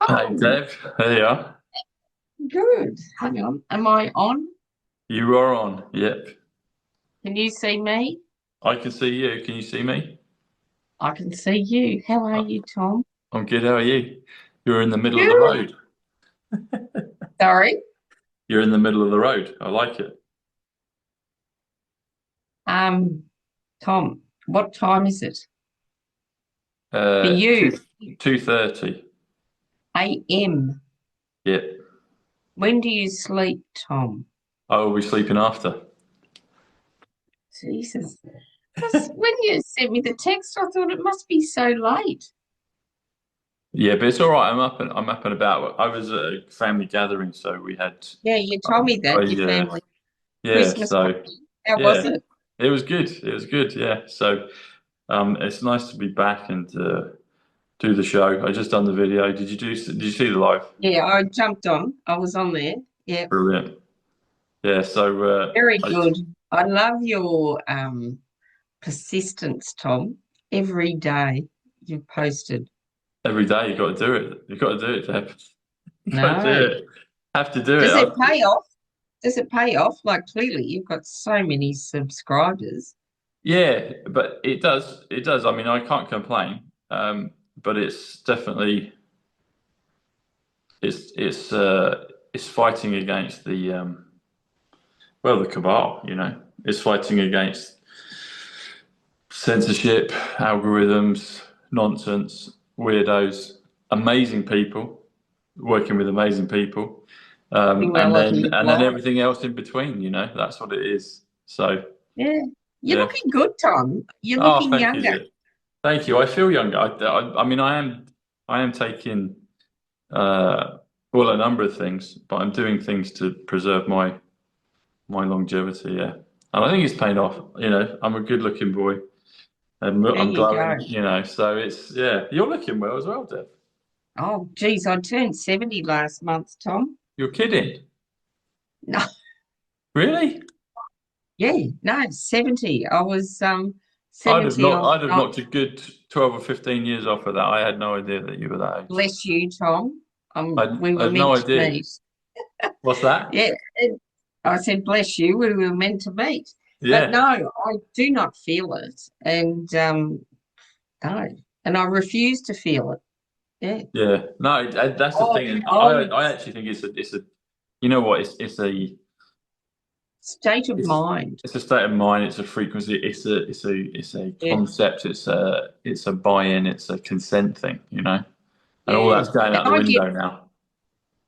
Hey, Oh, Deb. There you are. good. Hang on. Am I on? You are on. Yep. Can you see me? I can see you. Can you see me? I can see you. How are Uh, you, Tom? I'm good. How are you? You're in the middle of the Good. road. Sorry. You're in the middle of the road. I like it. Um, Tom, what time is it for Uh, you? two 2:30. AM. Yep. When do you sleep, Tom? I will be sleeping after. Jesus. Because when you sent me the text, I thought it must be so late. Yeah, but it's all right. I'm up and about. I was at a family gathering, so we had. Yeah, you I, told me I that, your family yeah. Christmas So party. How was yeah, it? it was good. It was good. Yeah. So it's nice to be back and do the show. I just done the video. Did you see the live? Yeah, I jumped on. I was on there. Yeah, Brilliant. Yeah, so very good. I love your persistence, Tom. Every day you've posted. every day you got to do it. You got to do it, Deb. You got to do No. it. Have to do it. Does it pay off? Does it pay off? Like clearly you've got so many subscribers. Yeah, but it does. It does. I mean, I can't complain. But it's definitely it's fighting against the well, the cabal. It's fighting against censorship, algorithms, nonsense, weirdos, amazing people, working with amazing people, Doing well and on then your and then blog. everything else in between. That's what it is. So Yeah. You're yeah. looking good, Tom. You're Oh, looking thank you, younger. Zip. Thank you. I feel younger. I mean, I am taking well a number of things, but I'm doing things to preserve my longevity. Yeah, and I think it's paying off. I'm a good-looking boy. And There I'm you go. glowing. So it's yeah. You're looking well as well, Deb. Oh, geez, I turned 70 last month, Tom. You're kidding. No, Really? yeah, no, 70. I was I'd have 70 not. on I'd have the knocked a good 12 or 15 years off of that. I had no idea that you were that age. bless you, Tom. We I were had no meant to idea. meet. What's that? Yeah, I said, bless you, we were meant to meet. But Yeah. no, I do not feel it. And no, and I refuse to feel it. Yeah. Yeah, no, that's the Oh, thing. oh, I actually think it's a, you know what? state of It's mind. it's a state of mind. It's a frequency. It's a Yeah, concept. It's a buy-in. It's a consent thing. And all yeah. that's going And out the window now.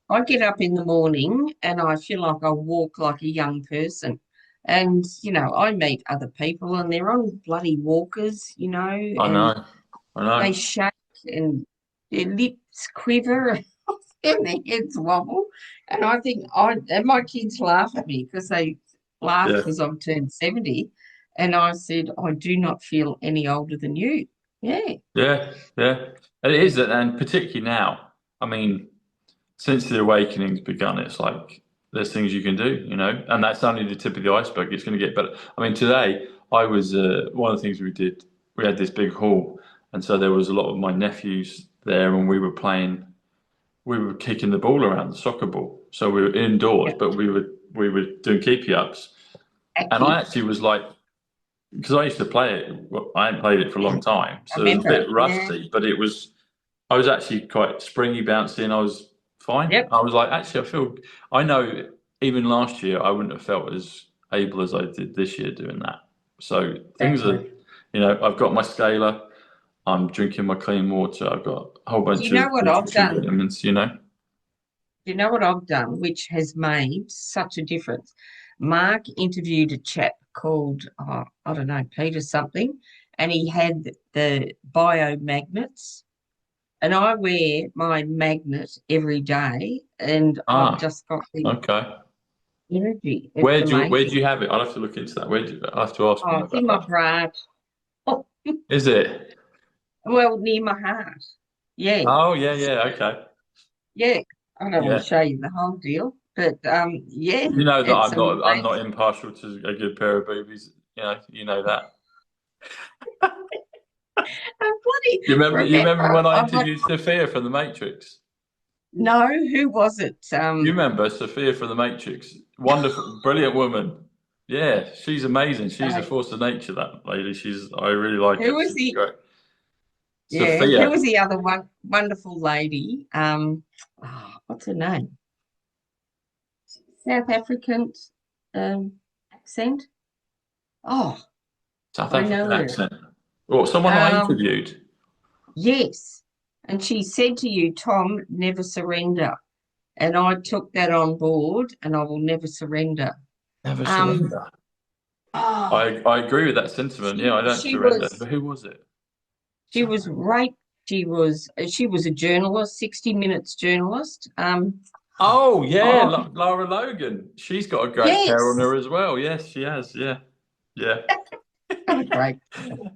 I get up in the morning and I feel like I walk like a young person. And, I meet other people and they're on bloody walkers, I and know. I they know. shake and their lips quiver and their heads wobble. And I think and my kids laugh at me because they laugh Yeah, because I've turned 70. And I said, I do not feel any older than you. Yeah. yeah, yeah. And it is, and particularly now. I mean, since the awakening's begun, it's like there's things you can do, and that's only the tip of the iceberg. It's going to get better. I mean, today I was one of the things we did. We had this big hall, and so there was a lot of my nephews there, and we were playing. We were kicking the ball around, the soccer ball. So we were indoors, Yeah. but we were doing keepy ups, and I Aki. actually was like, because I used to play it. Well, I hadn't played it for a Yeah. long time, I so it was a remember. bit Yeah. rusty, but it was. I was actually quite springy, bouncy, and I was fine. Yep. I was like, actually, I know even last year I wouldn't have felt as able as I did this year doing that. So things are, Exactly. I've got my scalar, I'm drinking my clean water, I've got a whole Do bunch you of know what I've nutrition done? vitamins. Do you know what I've done, which has made such a difference? Mark interviewed a chap called, I don't know, Peter something, and he had the biomagnets. And I wear my magnet every day, and I've Ah, just got the okay. energy. It's Where do amazing. you have it? I'll have to look into that. I'll have to ask him Oh, it's in about my that. bra. Oh, Is it? well, near my heart. Yeah, Oh, yeah, yeah, okay. yeah. I don't want to Yeah. show you the whole deal, but yeah, You know that it's I'm not amazing. impartial to a good pair of boobies. You know that. I'm bloody You remember remember. when I I'm like, interviewed Sophia from The Matrix? No, who was it? You remember Sophia from The Matrix? Wonderful, brilliant woman. Yeah, she's amazing. She's a Uh, force of nature, that lady. I really like who her. was She's the great. yeah? Who was Sophia. the other one? Wonderful lady. What's her name? South African accent. Oh, South I know African her. accent. Or someone I Um, interviewed. yes, and she said to you, Tom, never surrender. And I took that on board, and I will never surrender. Never Um, surrender. oh, I agree with that sentiment. Yeah, I don't she surrender. was But who was it? she was raped. She was a journalist, 60 Minutes journalist. Oh yeah, Oh Lara Logan. She's got a great hair on yes, her as well. Yes, she has. Yeah, yeah. oh, great.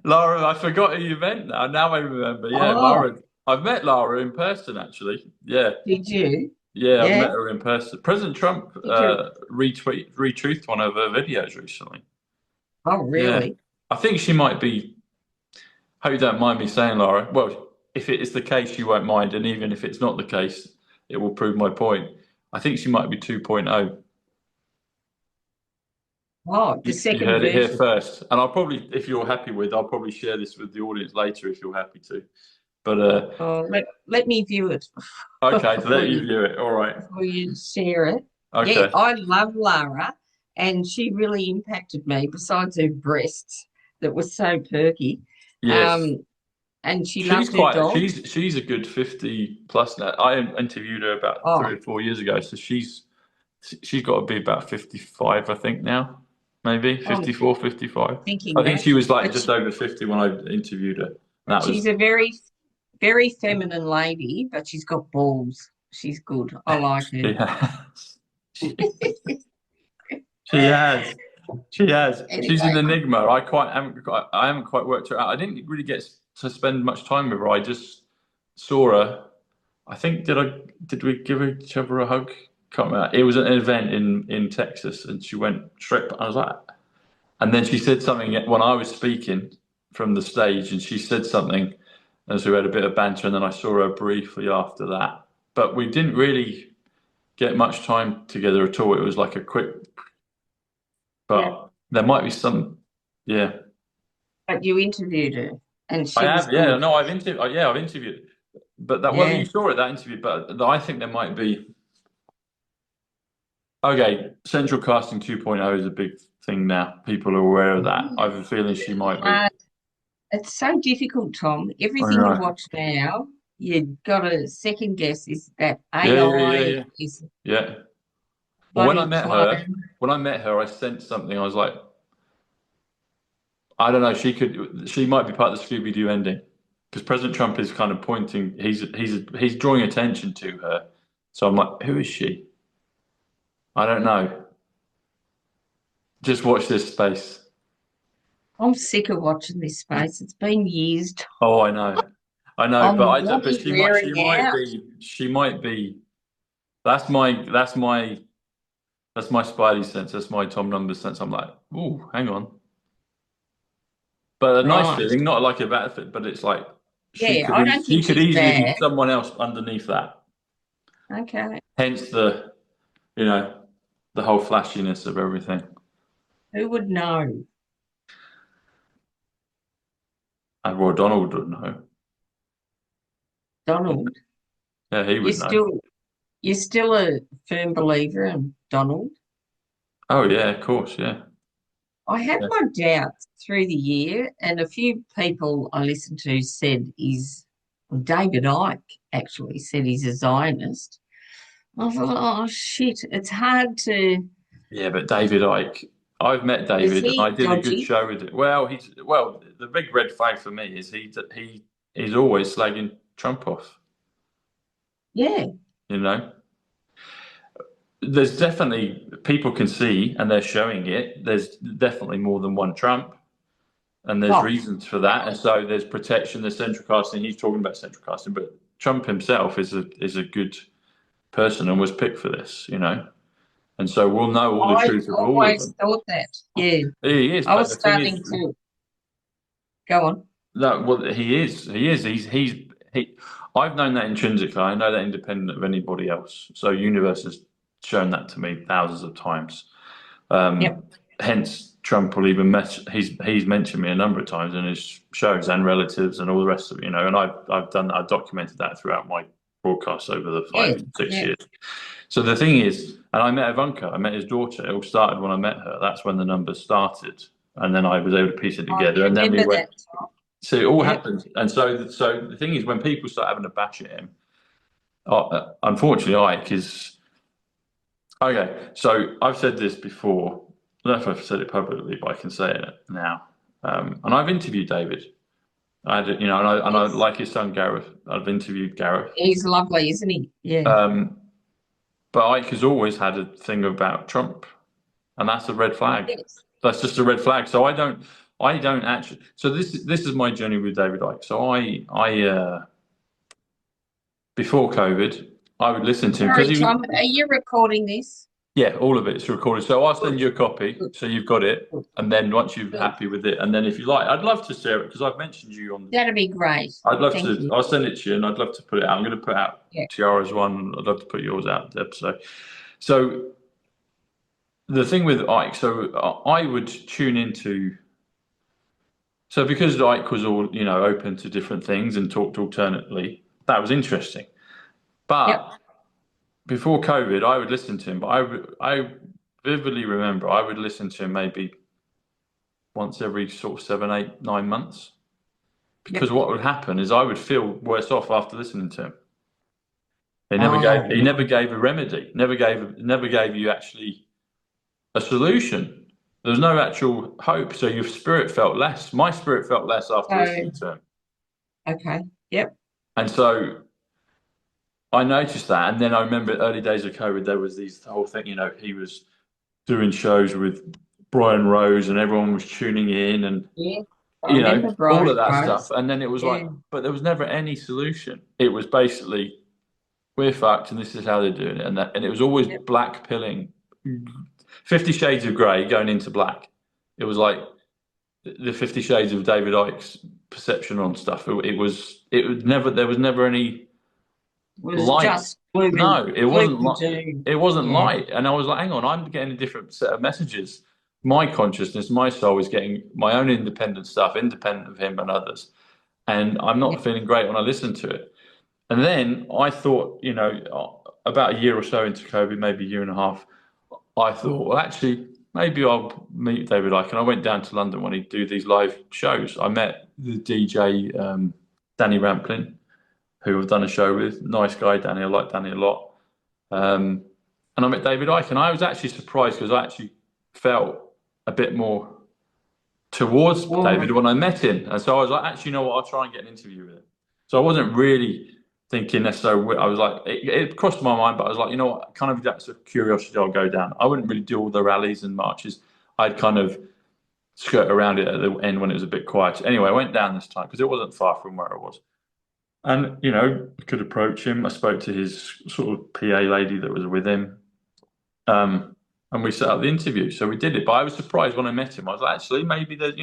Lara, I forgot who you meant now. Now I remember. Yeah, Oh, Lara. I've met Lara in person actually. Yeah, did you? yeah, I've Yeah, met her in person. President Trump did you? retweeted one of her videos recently. Oh, Yeah, really? I think she might be. Hope you don't mind me saying, Lara. Well, if it is the case, you won't mind, and even if it's not the case, it will prove my point. I think she might be 2.0. Oh, the You second heard it here version. first, and I'll probably, if you're happy with, I'll probably share this with the audience later if you're happy to. But Oh, let me view it okay, to before let you you view it. All right. share it. Yeah, Okay. I love Lara, and she really impacted me. Besides her breasts that were so perky, Yes. um, and she She's loved her quite. dog. She's a good 50 plus now. I interviewed her about Oh, 3 or 4 years ago, so she's got to be about 55, I think now, maybe I'm 54, 55. thinking I think that, she was like but just she, over 50 when I interviewed her. And but that she's was a very, very feminine lady. But she's got balls. She's good. I like her. she has. She has. She has. She's an Anyway, enigma. I haven't quite worked her out. I didn't really get to spend much time with her. I just saw her. I think did we give each other a hug? Can't remember. It was an event in Texas, and she went straight. I was like, and then she said something when I was speaking from the stage, and she said something as we had a bit of banter, and then I saw her briefly after that. But we didn't really get much time together at all. It was like a quick, yeah. but there might be some. Yeah, But you interviewed her, and I she was have. Yeah, good. no, I've interviewed. Yeah, I've interviewed. But that whether you Yeah. saw it that interview, but I think there might be. Okay, central casting 2.0 is a big thing now. People are aware of that. I have a feeling she might be. Uh, it's so difficult, Tom. I Everything you know. watch now, you've got to second guess is that Yeah, yeah, yeah, AI yeah. is Yeah. Well, bloody clone. when I met her, I sensed something. I was like, I don't know. She might be part of the Scooby Doo ending because President Trump is kind of pointing. He's drawing attention to her. So I'm like, who is she? I don't know. Just watch this space. I'm sick of watching this space. It's been years. Oh, I know. I know, but I'm I don't, but bloody wearing out. she might be. That's my Spidey sense. That's my Tom Numbers sense. I'm like, ooh, hang on. But a nice Right. feeling, not like a bad fit, but it's like Yeah, I don't she think could she's easily be bad. someone else underneath that. Okay. Hence you know, the whole flashiness of everything. Who would know? And Roy Donald would know. Donald. Yeah, he You're would know. still you're still a firm believer in Donald. Oh yeah, of course, yeah. I had Yeah. my doubts through the year, and a few people I listened to said David Icke actually said he's a Zionist. I thought, oh shit, it's hard to. Yeah, but David Icke, I've met Is David and I he did a good dodgy? show with it. Well, the big red flag for me is he's always slagging Trump off, Yeah. you know. There's definitely people can see and they're showing it. There's definitely more than one Trump, and there's Oh, reasons for that. And so there's protection, there's central casting. He's talking about central casting, but Trump himself is a good person and was picked for this, you know. And so we'll know all the I truth of all of always them. thought that. Yeah. He is, I but was the thing is starting to go on. that well, he is. he, I've known that intrinsically. I know that independent of anybody else. So universe has shown that to me thousands of times. Yep. Hence, Trump will even he's mentioned me a number of times in his shows and relatives and all the rest of it. And I've documented that throughout my broadcasts over the Yeah. 5, 6 Yeah. years. So the thing is, and I met Ivanka, I met his daughter. It all started when I met her. That's when the numbers started, and then I was able to piece it I together. And then we remember went. that time. So it all Yep. happened, and so the thing is, when people start having a bash at him, unfortunately, Ike is okay. So I've said this before. I don't know if I've said it publicly, but I can say it now. And I've interviewed David. I had, and I Yes. like his son Gareth. I've interviewed Gareth. He's lovely, isn't he? Yeah. Um, but Ike has always had a thing about Trump, and that's a red flag. Yes. That's just a red flag. So I don't actually. So this is my journey with David Icke. So before COVID, I would listen to him because Sorry, he was. Tom, are you recording this? Yeah, all of it's recorded. So I'll send Good. you a copy, Good. so you've got it. Good. And then once you're Good. happy with it, and then if you like, I'd love to share it because I've mentioned you on. That'd be great. I'd love Thank to. you. I'll send it to you, and I'd love to put it out. I'm going to put out Yeah. Tiara's one. I'd love to put yours out, Deb. So the thing with Ike, so I would tune into. So because Ike was all open to different things and talked alternately, that was interesting. Yep. But before COVID, I would listen to him, but I vividly remember I would listen to him maybe once every sort of 7, 8, 9 months. Because Yep. what would happen is I would feel worse off after listening to him. Oh, He never gave a remedy, never gave you actually a solution. There was no actual hope. So your spirit felt less. My spirit felt less after so listening to him. okay. Yep. And so I noticed that, and then I remember early days of COVID, there was the whole thing. He was doing shows with Brian Rose, and everyone was tuning in, and Yeah. I remember all Brian of that stuff. Rose. And then it was like, Yeah. but there was never any solution. It was basically we're fucked, and this is how they're doing it, and it was always Yep. black pilling, 50 Shades of Grey going into black. It was like the 50 Shades of David Icke's perception on stuff. There was never any Was light. just gloom No, it wasn't and light. doom. It wasn't Yeah. light. And I was like, hang on, I'm getting a different set of messages. My consciousness, my soul is getting my own independent stuff, independent of him and others. And I'm not Yep. feeling great when I listen to it. And then I thought, about a year or so into COVID, maybe a year and a half, I thought, well, actually, maybe I'll meet David Icke. And I went down to London when he'd do these live shows. I met the DJ, Danny Ramplin, who I've done a show with. Nice guy, Danny. I like Danny a lot. And I met David Icke, and I was actually surprised because I actually felt a bit more towards David when I met him. And so I was like, actually, I'll try and get an interview with him. So I wasn't really thinking necessarily, I was like, it crossed my mind, but I was like, what, kind of that's a curiosity, I'll go down. I wouldn't really do all the rallies and marches. I'd kind of skirt around it at the end when it was a bit quiet. Anyway, I went down this time because it wasn't far from where I was. And, I could approach him. I spoke to his sort of PA lady that was with him. And we set up the interview. So we did it. But I was surprised when I met him. I was like, actually, maybe there's,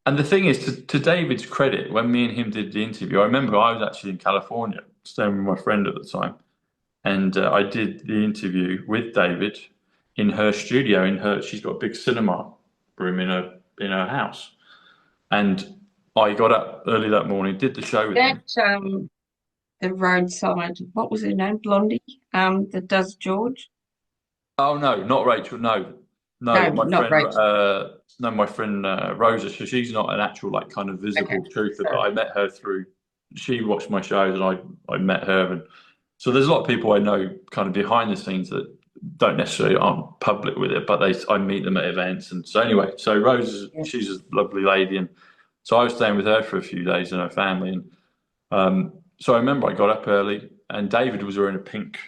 And the thing is, to David's credit, when me and him did the interview, I remember I was actually in California, staying with my friend at the time. And I did the interview with David in her studio. She's got a big cinema room in her house. And I got up early that morning, did the show with him. That the roadside, what was her name? Blondie, that does George. Oh no, not Rachel. No, No, my not friend. Rachel. No, my friend Rosa. So she's not an actual kind of visible truther, but I met her through. She watched my shows, and I met her, and so there's a lot of people I know kind of behind the scenes that don't necessarily aren't public with it, but I meet them at events, and so anyway. So Rose, she's a lovely lady, and so I was staying with her for a few days and her family, and so I remember I got up early, and David was wearing a pink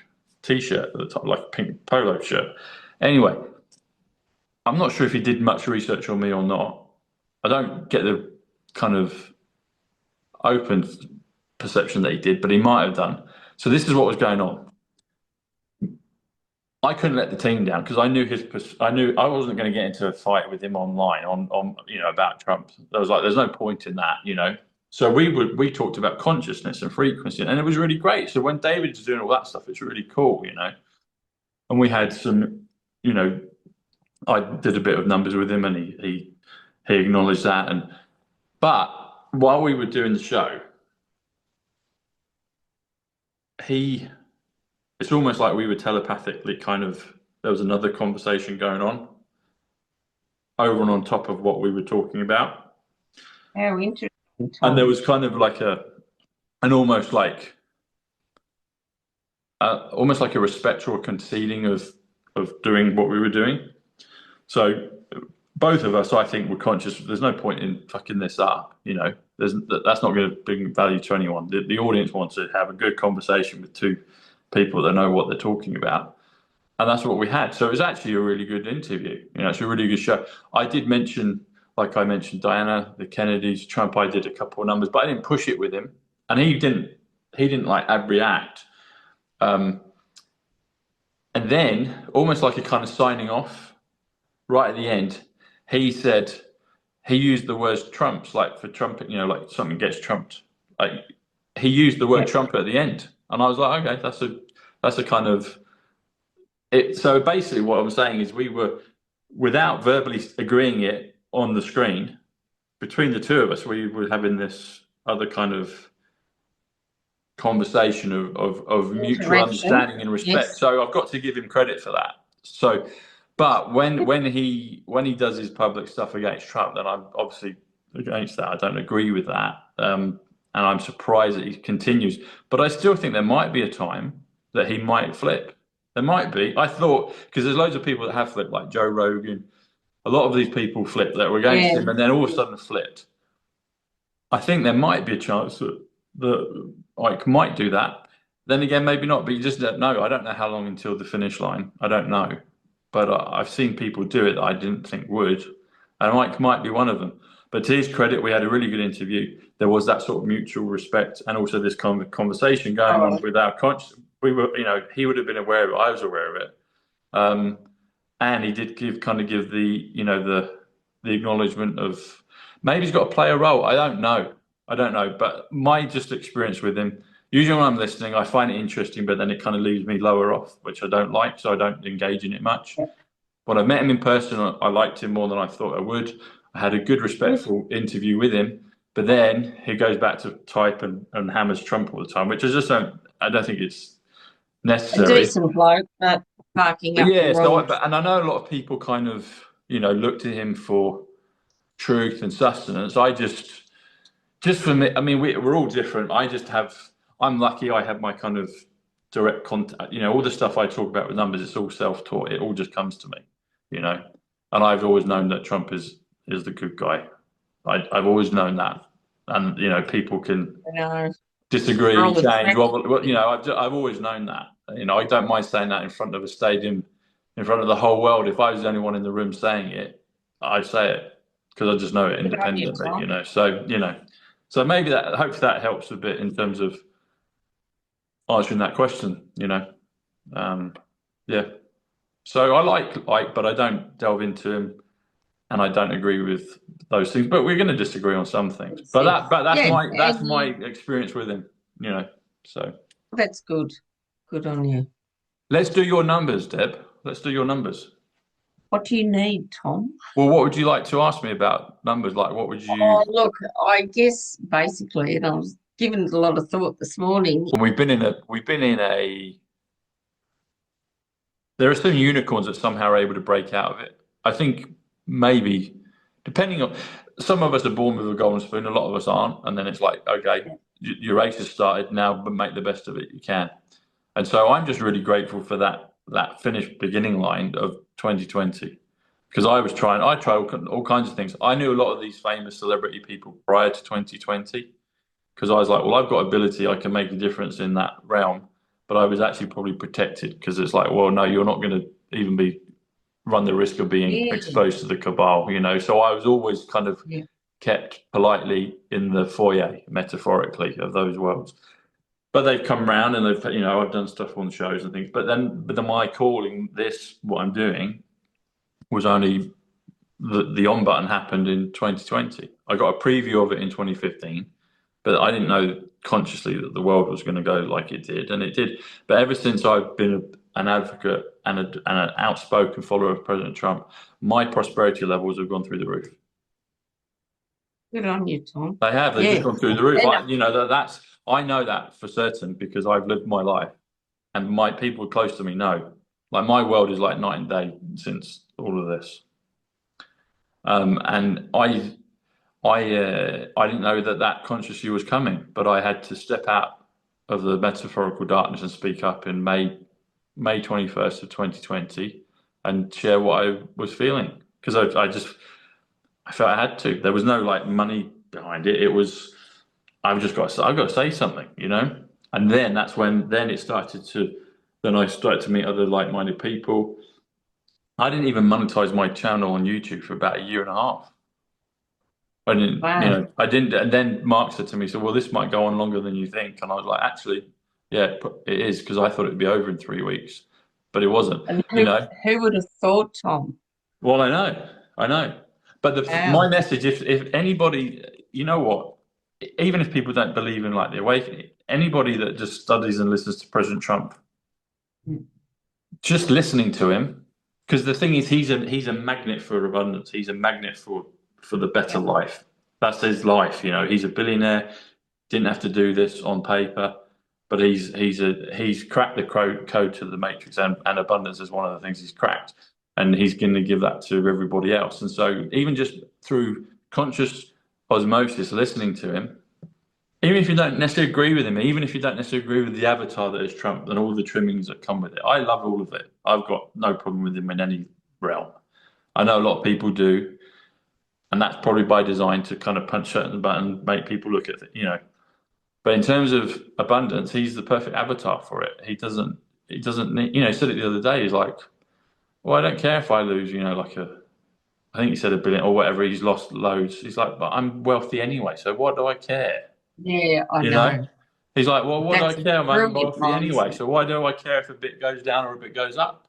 T-shirt at the top, like a pink polo shirt. Anyway, I'm not sure if he did much research on me or not. I don't get the kind of open perception that he did, but he might have done. So this is what was going on. I couldn't let the team down because I knew I wasn't going to get into a fight with him online on about Trump. I was like, there's no point in that. So we talked about consciousness and frequency, and it was really great. So when David was doing all that stuff, it's really cool, you know. And we had some, you know, I did a bit of numbers with him, and he acknowledged that. And but while we were doing the show, it's almost like we were telepathically kind of, there was another conversation going on over and on top of what we were talking about. How interesting, And there Tom. was kind of like an almost like a respect or conceding of doing what we were doing. So both of us, I think, were conscious. There's no point in fucking this up, you know. That's not going to bring value to anyone. The audience wants to have a good conversation with two people that know what they're talking about, and that's what we had. So it was actually a really good interview. You know, it's a really good show. I did mention, like I mentioned, Diana, the Kennedys, Trump. I did a couple of numbers, but I didn't push it with him, and he didn't. He didn't like react. And then, almost like a kind of signing off, right at the end, he said he used the words trumps, like for trumpet, you know, like something gets trumped. Like he used the word Yep. trumpet at the end, and I was like, okay, that's a kind of it. So basically, what I'm saying is, we were, without verbally agreeing it on the screen, between the two of us, we were having this other kind of conversation of mutual Interaction. understanding and respect. Yes. So I've got to give him credit for that. So, but when he does his public stuff against Trump, then I'm obviously against that. I don't agree with that, and I'm surprised that he continues. But I still think there might be a time that he might flip. There might be. I thought, because there's loads of people that have flipped, like Joe Rogan. A lot of these people flipped that were against Yeah. him, and then all of a sudden flipped. I think there might be a chance that Ike might do that. Then again, maybe not, but you just don't know. I don't know how long until the finish line. I don't know. But I've seen people do it that I didn't think would. And Ike might be one of them. But to his credit, we had a really good interview. There was that sort of mutual respect and also this conversation going on Oh, with our conscious. We were, you know, he would have been aware of it. I was aware of it. Um, and he did give the, you know, the acknowledgement of maybe he's got to play a role. I don't know. I don't know. But my just experience with him, usually when I'm listening, I find it interesting, but then it kind of leaves me lower off, which I don't like, so I don't engage in it much. yeah. When I met him in person, I liked him more than I thought I would. I had a good, Good. respectful interview with him, but then he goes back to type and hammers Trump all the time, which I don't think it's A necessary. decent bloke, but barking But up the yeah, wrong. and I know a lot of people kind of, you know, look to him for truth and sustenance. Just for me, I mean, we're all different. I'm lucky I have my kind of direct contact, you know, all the stuff I talk about with numbers, it's all self-taught. It all just comes to me, you know, and I've always known that Trump is the good guy. I've always known that. And, you know, people can You know, disagree, roll the change. track. Well, you know, I've always known that. You know, I don't mind saying that in front of a stadium, in front of the whole world. If I was the only one in the room saying it, I'd say it because I just know it Good on you, independently. You Tom. know, so maybe that, hopefully that helps a bit in terms of answering that question. You know, um, yeah. So I like Ike, but I don't delve into him, and I don't agree with those things. But we're going to disagree on some things. That's But it. that's Yeah, my and experience with him. You know, so. that's good. Good on you. Let's do your numbers, Deb. Let's do your numbers. What do you need, Tom? Well, what would you like to ask me about numbers? Like, what would you? Oh, look, I guess basically, and I was giving it a lot of thought this morning. When we've been in a. There are some unicorns that somehow are able to break out of it. I think maybe, depending on, some of us are born with a golden spoon, a lot of us aren't, and then it's like, okay, your race has started now, but make the best of it you can. And so I'm just really grateful for that finished beginning line of 2020 because I tried all kinds of things. I knew a lot of these famous celebrity people prior to 2020 because I was like, well, I've got ability, I can make a difference in that realm, but I was actually probably protected because it's like, well, no, you're not going to even be run the risk of being Yeah, exposed to the cabal, you know. So I was always kind of yeah, kept politely in the foyer, metaphorically, of those worlds. But they've come round and they've, you know, I've done stuff on shows and things. But then my calling this, what I'm doing, was only the on button happened in 2020. I got a preview of it in 2015. but I didn't know consciously that the world was going to go like it did, and it did. But ever since I've been an advocate and an outspoken follower of President Trump, my prosperity levels have gone through the roof. Good on you, Tom. They have. They've Yeah. just gone through the roof. And That's I know that for certain because I've lived my life, and my people close to me know. Like my world is like night and day since all of this. And I didn't know that consciously was coming, but I had to step out of the metaphorical darkness and speak up in May 21st of 2020 and share what I was feeling because I felt I had to. There was no like money behind it. It was I've got to say something, you know. And then that's when then it started to then I started to meet other like-minded people. I didn't even monetize my channel on YouTube for about a year and a half. I didn't, you wow. know, I didn't. And then Mark said to me, "So, well, this might go on longer than you think." And I was like, "Actually, yeah, it is," because I thought it'd be over in 3 weeks, but it wasn't. And You know, who would have thought, Tom? well, I know. But my Wow. message, if anybody, you know what, even if people don't believe in like the awakening, anybody that just studies and listens to President Trump, Mm. just listening to him, because the thing is, he's a magnet for abundance. He's a magnet for the better Yeah. life. That's his life. You know, he's a billionaire. Didn't have to do this on paper, but he's cracked the code to the matrix, and abundance is one of the things he's cracked, and he's going to give that to everybody else. And so, even just through conscious osmosis, listening to him, even if you don't necessarily agree with him, even if you don't necessarily agree with the avatar that is Trump and all the trimmings that come with it, I love all of it. I've got no problem with him in any realm. I know a lot of people do, and that's probably by design to kind of punch certain buttons, make people look at it, you know. But in terms of abundance, he's the perfect avatar for it. He doesn't need, you know, he said it the other day. He's like, well, I don't care if I lose, you know, I think he said 1 billion or whatever. He's lost loads. He's like, but I'm wealthy anyway, so what do I care? Yeah, I You know? know. He's like, well, what do I That's a care? I'm brilliant wealthy anyway, mindset. so why do I care if a bit goes down or a bit goes up?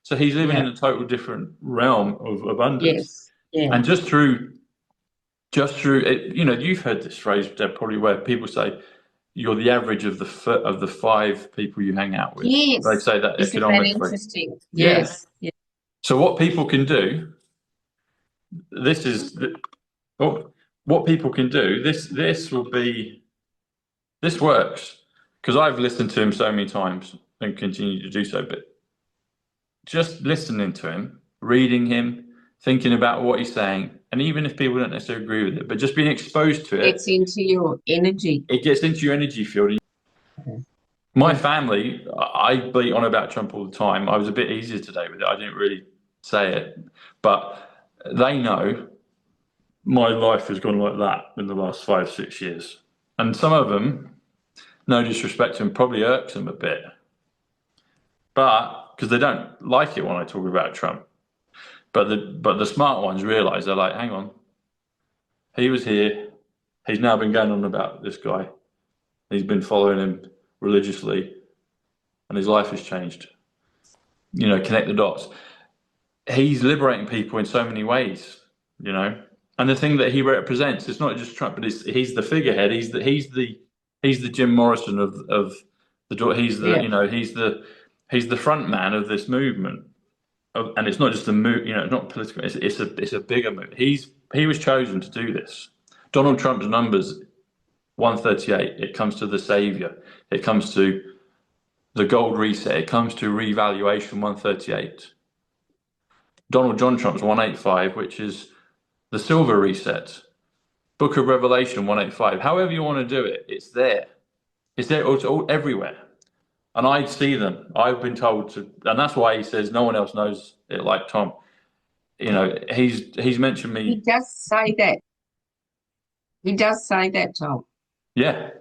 So he's living in Yeah. a total different realm of abundance, Yes. Yeah. and just through it, you know, you've heard this phrase, Deb, probably where people say you're the average of the 5 people you hang out with. They Yes. say that Isn't that economically. interesting? Yeah. Yes. Yeah. So what people can do, this is oh, what people can do. This works because I've listened to him so many times and continue to do so. But just listening to him, reading him, thinking about what he's saying, and even if people don't necessarily agree with it, but just being exposed to it, Gets into your energy. it gets into your energy field. My Yeah. family, I bleat on about Trump all the time. I was a bit easier today with it. I didn't really say it, but they know my life has gone like that in the last 5, 6 years. And some of them, no disrespect to them, probably irks them a bit, but because they don't like it when I talk about Trump. But the smart ones realize they're like, hang on, he was here. He's now been going on about this guy. He's been following him religiously, and his life has changed. You know, connect the dots. He's liberating people in so many ways, you know. And the thing that he represents, it's not just Trump, but he's the figurehead. He's the Jim Morrison of the he's the Yeah. you know he's the front man of this movement. And it's not just a move, you know, it's not political. It's a bigger move. He was chosen to do this. Donald Trump's numbers 138. It comes to the savior. It comes to the gold reset. It comes to revaluation 138. John Trump's 185, which is the silver reset. Book of Revelation 185. However you want to do it, it's there. It's there. It's all everywhere. And I see them. I've been told to, and that's why he says no one else knows it like Tom. You know, he's mentioned He me. does say that. He does say that, Tom. Yeah,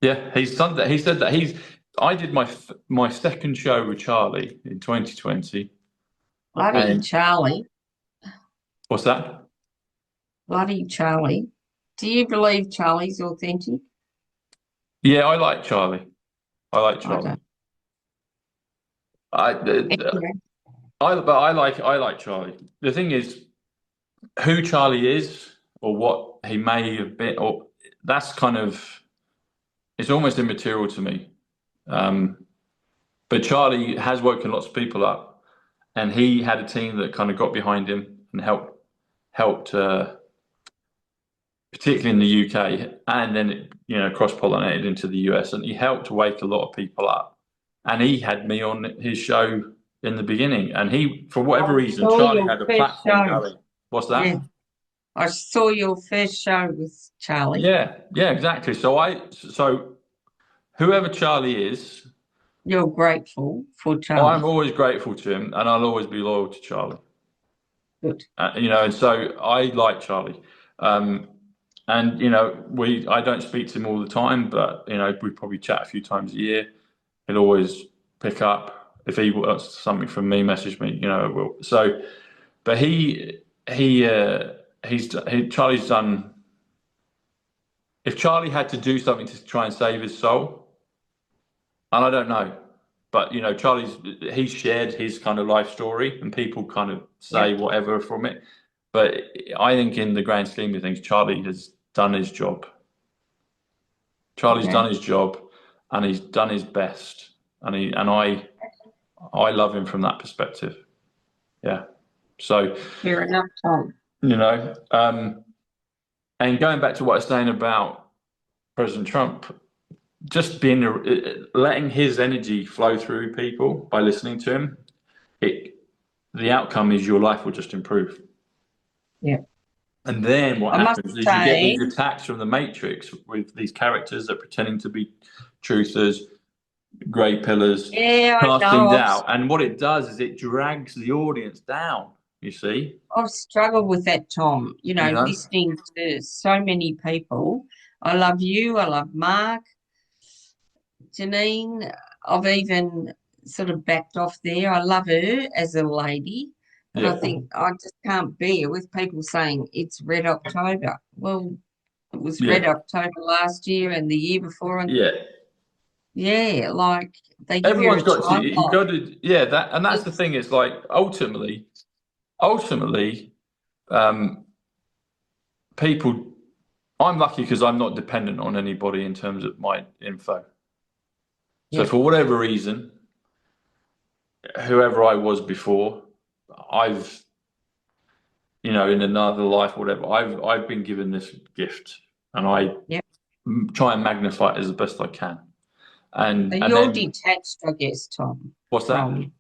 yeah. He's done that. He said that I did my second show with Charlie in 2020, Bloody and Charlie. what's that? Bloody Charlie. Do you believe Charlie's authentic? Yeah, I like Charlie. I like I Charlie. don't. I, Anyway, but I like Charlie. The thing is, who Charlie is, or what he may have been, or that's kind of, it's almost immaterial to me. But Charlie has woken lots of people up, and he had a team that kind of got behind him and helped, particularly in the UK, and then it, cross-pollinated into the US, and he helped wake a lot of people up. And he had me on his show in the beginning, and he, for whatever I reason, saw Charlie your had a first platform show. going. What's Yeah, that? I saw your first show with Charlie. Yeah, yeah, exactly. So whoever Charlie is, You're grateful for I'm Charlie. always grateful to him, and I'll always be loyal to Charlie. Good. And so I like Charlie. Um, and I don't speak to him all the time, but we probably chat a few times a year. He'll always pick up if he wants something from me, message me. It will. So, but Charlie's done. If Charlie had to do something to try and save his soul, and I don't know, but he's shared his kind of life story, and people kind of say Yep. whatever from it. But I think in the grand scheme of things, Charlie has done his job. Charlie's Okay. done his job, and he's done his best, I love him from that perspective. Yeah. So Fair enough, Tom. you know, and going back to what I was saying about President Trump, just letting his energy flow through people by listening to him, the outcome is your life will just improve. Yeah. And then what I must happens is you get say, these attacks from the Matrix with these characters that are pretending to be truthers, grey pillars, yeah, I casting know doubt. And what it does is it drags the audience down, you see? I've struggled with that, Tom. You know? Listening to so many people. I love you. I love Mark, Janine. I've even sort of backed off there. I love her as a lady, but I Yeah. think I just can't bear with people saying it's Red October. Well, it was Red Yeah. October last year and the year before, and Yeah. yeah, like they give you Everyone's a got to, time you've lock. got to, yeah, and that's the It's thing, it's like ultimately, um, people, I'm lucky because I'm not dependent on anybody in terms of my info. So yeah, for whatever reason, whoever I was before, I've, in another life, whatever, I've been given this gift, and I yeah. try and magnify it as the best I can. So And you're then detached, I guess, Tom, what's that? from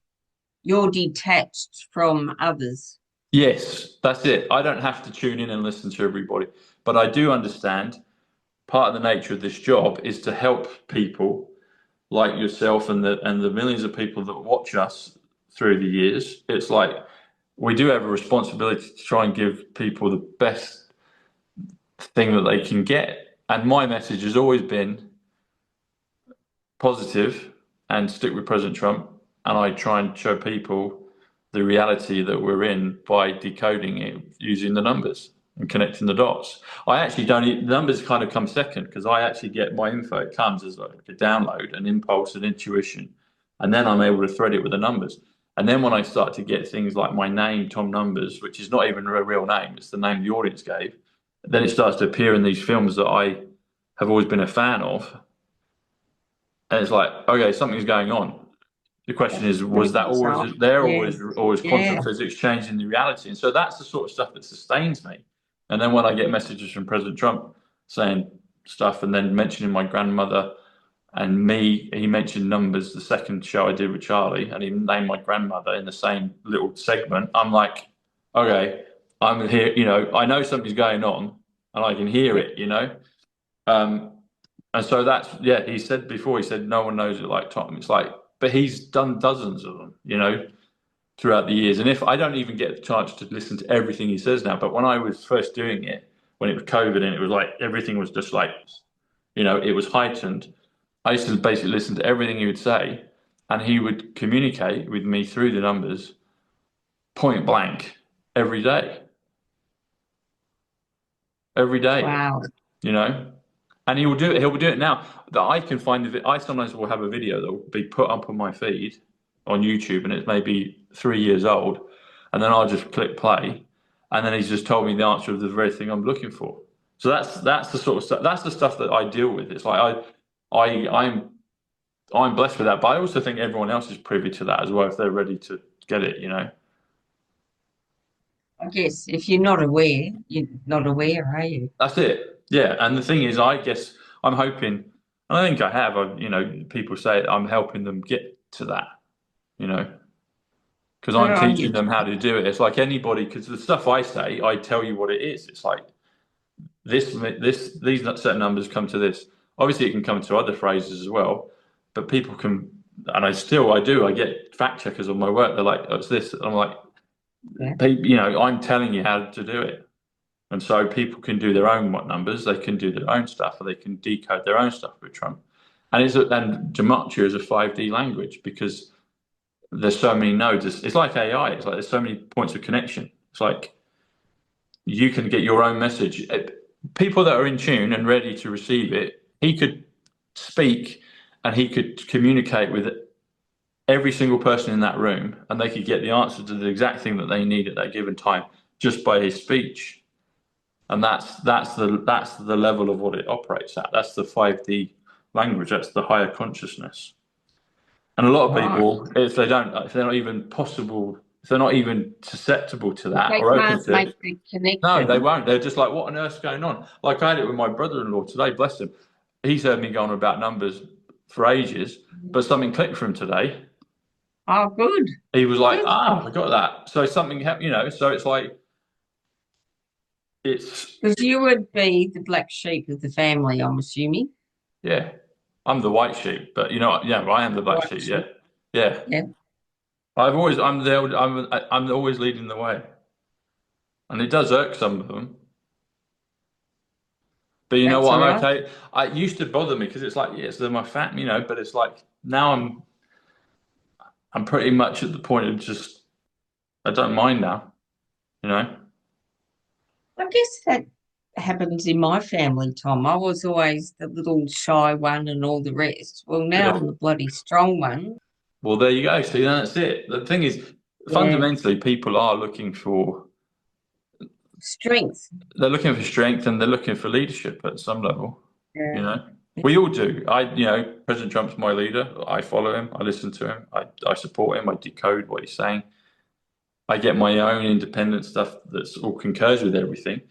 you're detached from others. Yes, that's it. I don't have to tune in and listen to everybody, but I do understand part of the nature of this job is to help people like yourself and the millions of people that watch us through the years. It's like we do have a responsibility to try and give people the best thing that they can get. And my message has always been positive and stick with President Trump. And I try and show people the reality that we're in by decoding it using the numbers and connecting the dots. I actually don't, the numbers kind of come second because I actually get my info. It comes as like a download, an impulse, an intuition. And then I'm able to thread it with the numbers. And then when I start to get things like my name, Tom Numbers, which is not even a real name, it's the name the audience gave, then it starts to appear in these films that I have always been a fan of. And it's like, okay, something's going on. The question is, was that always So, there, or yeah, was yeah, quantum physics changing the reality? And so that's the sort of stuff that sustains me. And then when I get messages from President Trump saying stuff, and then mentioning my grandmother and me, he mentioned numbers. The second show I did with Charlie, and he named my grandmother in the same little segment. I'm like, okay, I'm here. I know something's going on, and I can hear yeah. it. Um, and so that's, yeah, he said before, he said, no one knows it like Tom. It's like, but he's done dozens of them, throughout the years. And if I don't even get the chance to listen to everything he says now, but when I was first doing it, when it was COVID and it was like, everything was just like, it was heightened. I used to basically listen to everything he would say, and he would communicate with me through the numbers point blank every day, every day, Wow. you know? And he will do it. He'll do it now. That I can find I sometimes will have a video that will be put up on my feed on YouTube, and it's maybe 3 years old, and then I'll just click play, and then he's just told me the answer of the very thing I'm looking for. So that's the sort of stuff. That's the stuff that I deal with. It's like I'm blessed with that, but I also think everyone else is privy to that as well if they're ready to get it. You know. I guess if you're not aware, you're not aware, are you? That's it. Yeah. And the thing is, I guess I'm hoping, and I think I have. You know, people say it, I'm helping them get to that. You know, because Good I'm on teaching you. them how to do it. It's like anybody, because the stuff I say, I tell you what it is. It's like these certain numbers come to this. Obviously, it can come to other phrases as well, but people can, and I get fact checkers on my work. They're like, oh, it's this. And I'm like, Yeah. you know, I'm telling you how to do it. And so people can do their own numbers, they can do their own stuff, or they can decode their own stuff with Trump. And gematria is a 5D language because there's so many nodes. It's like AI. It's like there's so many points of connection. It's like you can get your own message. People that are in tune and ready to receive it, he could speak and he could communicate with every single person in that room, and they could get the answer to the exact thing that they need at that given time just by his speech. And that's the level of what it operates at. That's the 5D language. That's the higher consciousness. And a lot of Right. people, if they're not even possible, if they're not even susceptible to If that they or open can't to make it, the no, they connection, won't. They're just like, what on earth's going on? Like I had it with my brother-in-law today, bless him. He's heard me go on about numbers for ages, but something clicked for him today. oh, good, He was like, good. ah, I got that. So something happened, you know. So it's like it's Because you would be the black sheep of the family, I'm assuming. yeah. I'm the white sheep, but you know, what? Yeah, I am the black White sheep. Yeah, sheep. yeah. Yeah, I'm always leading the way, and it does irk some of them. But you know that's all what? I'm right. okay. It used to bother me because it's like, yes, they're my fam, you know. But it's like now I'm pretty much at the point of just I don't mind now, you know. I guess that happens in my family, Tom. I was always the little shy one and all the rest. Well, now Yeah. I'm the bloody strong one. Well, there you go. See, that's it. The thing is, Yeah, fundamentally, people are looking for strength. strength and they're looking for leadership at some level. You Yeah. know, we all do. You know, President Trump's my leader. I follow him. I listen to him. I support him. I decode what he's saying. I get my own independent stuff that's all concurs with everything.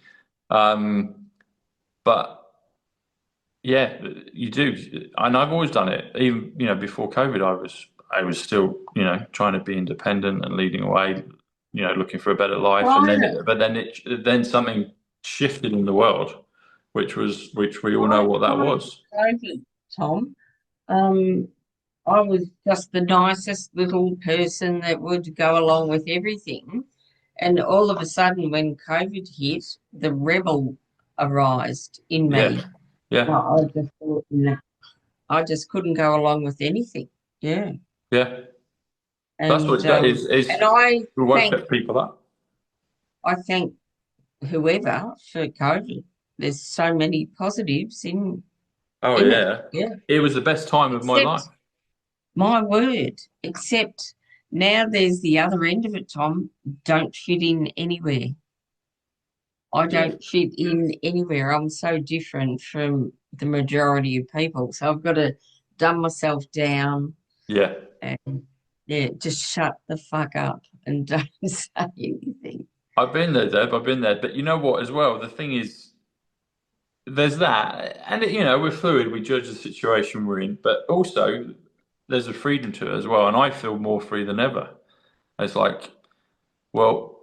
But yeah, you do, and I've always done it. Even you know, before COVID, I was still trying to be independent and leading away. You know, looking for a better life, and then Prior, then something shifted in the world, which we all know prior what that to was. COVID, Tom, um, I was just the nicest little person that would go along with everything. And all of a sudden, when COVID hit, the rebel arose in Yeah, me. yeah, I just thought, no, I just couldn't go along with anything. Yeah. yeah. That's what And it does. and Is we won't thank pick people up. I thank whoever for COVID. There's so many positives Oh in it. yeah, Yeah. it was the best time of my life. Except my word, except now there's the other end of it, Tom. Don't fit in anywhere. I Yeah, don't fit in anywhere. I'm so different from the majority of people. So I've got to dumb myself down yeah. and yeah, just shut the fuck up and don't say anything. I've been there, Deb. I've been there. But you know what? As well, the thing is, there's that, and we're fluid. We judge the situation we're in, but also there's a freedom to it as well. And I feel more free than ever. It's like, well,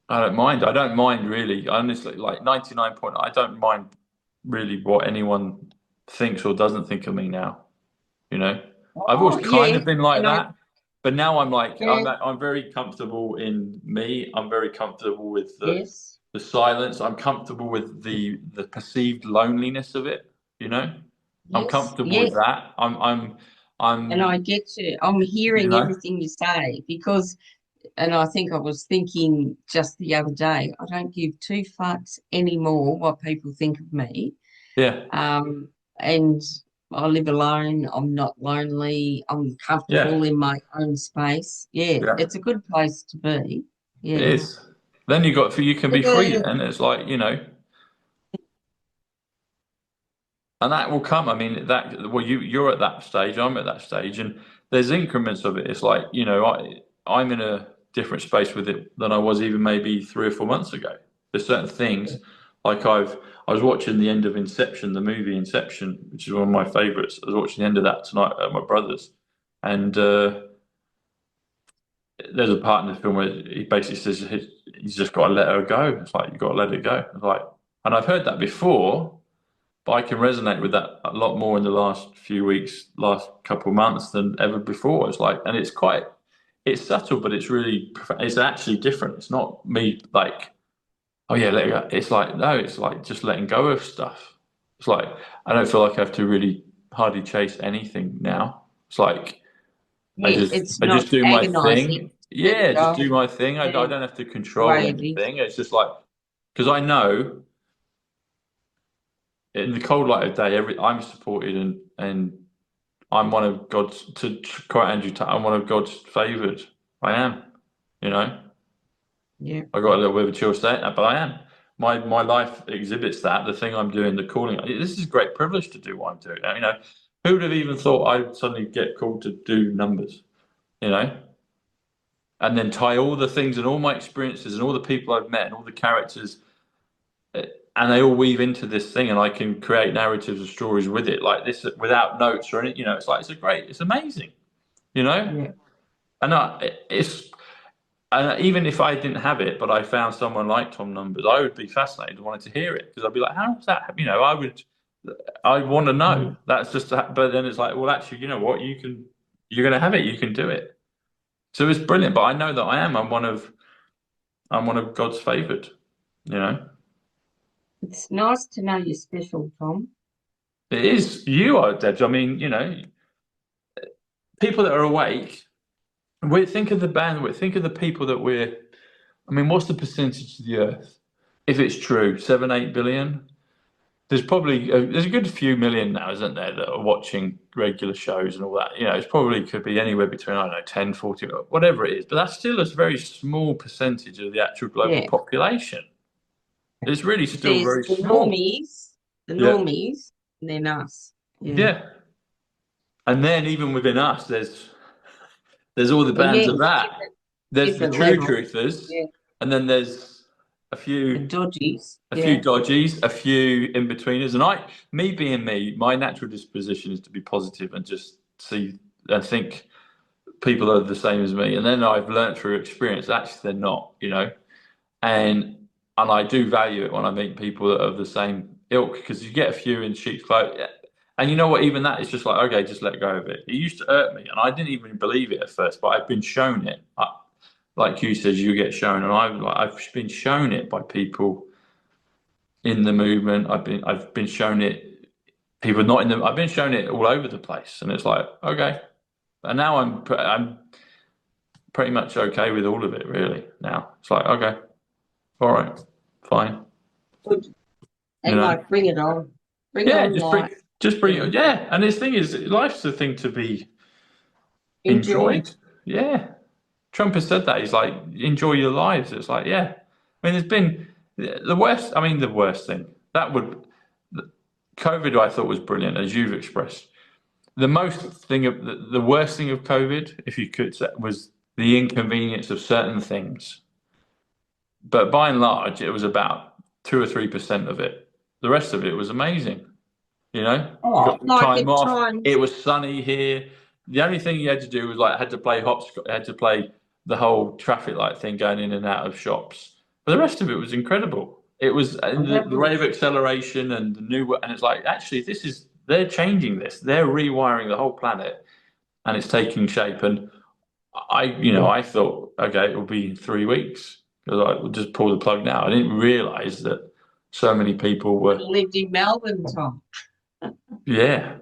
I don't mind. I don't mind really. Honestly, like 99 point, I don't mind really what anyone thinks or doesn't think of me now. You know, I've always Oh, kind yeah. of been like And I, that, but now I'm like yeah, I'm very comfortable in me. I'm very comfortable with yes, the silence. I'm comfortable with the perceived loneliness of it. You know, I'm yes, comfortable with yes. that. And I I'm get you. I'm you hearing know, everything you say because, and I think I was thinking just the other day, I don't give two fucks anymore what people think of me. yeah, Um, and I live alone. I'm not lonely. I'm yeah, comfortable in my own space. Yeah, yeah. it's a good place to be. It Yeah. is. Then you can be free. Uh, Then it's like, and that will come. I mean, you're at that stage. I'm at that stage, and there's increments of it. It's like, I'm in a different space with it than I was even maybe 3 or 4 months ago. There's certain things like I was watching the end of Inception, the movie Inception, which is one of my favorites. I was watching the end of that tonight at my brother's, and there's a part in the film where he basically says he's just got to let her go. It's like you got to let it go. It's like, and I've heard that before, but I can resonate with that a lot more in the last few weeks, last couple of months than ever before. It's like, and it's subtle, but it's actually different. It's not me like, oh yeah, let it go. It's like, no, it's like just letting go of stuff. It's like, I don't feel like I have to really hardly chase anything now. It's like, yeah, it's I not just do my agonizing. thing. Let it Yeah, just go. do my thing. I Yeah, don't have to the control way it is. anything. It's just like because I know in the cold light of day, I'm supported and I'm one of God's to quote Andrew Tate, I'm one of God's favoured. I am, you know. Yeah. I got a little bit of a chill saying that, but I am. My life exhibits that. The thing I'm doing, the calling. This is a great privilege to do what I'm doing. Who would have even thought I'd suddenly get called to do numbers? You know, and then tie all the things and all my experiences and all the people I've met and all the characters, and they all weave into this thing, and I can create narratives and stories with it like this without notes or anything. It's like it's amazing, you know. Yeah. And it's and even if I didn't have it, but I found someone like Tom Numbers, I would be fascinated, wanted to hear it because I'd be like, how does that happen? I want to know. Mm. That's just, but then it's like, well, actually, you know what? You're going to have it. You can do it. So it's brilliant. But I know that I am. I'm one of God's favored. You know, It's nice to know you're special, Tom. it is. You are, Debs. I mean, people that are awake. We think of the bandwidth. Think of the people that we're. I mean, what's the percentage of the Earth? If it's true, 7, 8 billion. There's a good few million now, isn't there, that are watching regular shows and all that. It's probably could be anywhere between, I don't know, 10, 40, whatever it is. But that's still a very small percentage of the actual global Yeah. population. It's really still There's very small. the Yeah. normies, and then us. Yeah. Yeah. And then even within us, there's all the Well, bands yeah, of that. There's the different true level. truthers, Yeah. and then there's a The few dodgies. a few Yeah. dodgies, a few in betweeners, and me being me, my natural disposition is to be positive and just see and think people are the same as me. And then I've learned through experience actually they're not, and I do value it when I meet people that are of the same ilk because you get a few in sheep's clothes. And you know what? Even that is just like, okay, just let go of it. It used to hurt me, and I didn't even believe it at first, but I've been shown it. Like you said, you get shown, and I've been shown it by people in the movement. I've been shown it. People not in the. I've been shown it all over the place, and it's like okay. And now I'm pretty much okay with all of it. Really, now it's like okay, all right, fine. Good. You And know, like, bring it on. Bring yeah, on life. just bring Yeah. it. Yeah, and this thing is, life's a thing to be Enjoy. enjoyed. Yeah, Trump has said that. He's like, enjoy your lives. It's like, yeah. I mean, there's been the worst. I mean, the worst thing that would COVID. I thought was brilliant, as you've expressed. The worst thing of COVID, if you could say, was the inconvenience of certain things. But by and large, it was about 2 or 3% of it. The rest of it was amazing. You Oh, got the like time at off. It times, was sunny here. The only thing you had to do was like had to play hopscotch. Had to play the whole traffic light thing going in and out of shops. But the rest of it was incredible. It was oh, the rate of acceleration and the new. And it's like actually, they're changing this. They're rewiring the whole planet, and it's taking shape. And yeah. I thought, okay, it will be in 3 weeks because I would just pull the plug now. I didn't realize that so many people I were, lived in Melbourne, Tom. yeah,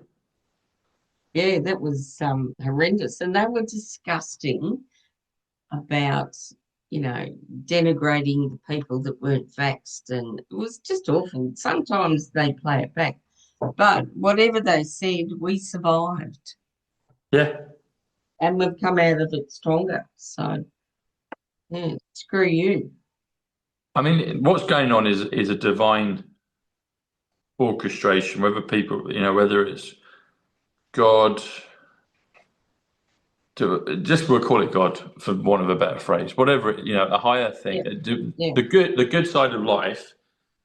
Yeah, that was horrendous. And they were disgusting about, denigrating the people that weren't vaxxed. And it was just awful. Sometimes they play it back. But whatever they said, we survived yeah. and we've come out of it stronger. So, Yeah, screw you. I mean, what's going on is a divine orchestration, whether people, whether it's God, just we'll call it God for want of a better phrase, whatever, a higher thing. Yeah, yeah. The good side of life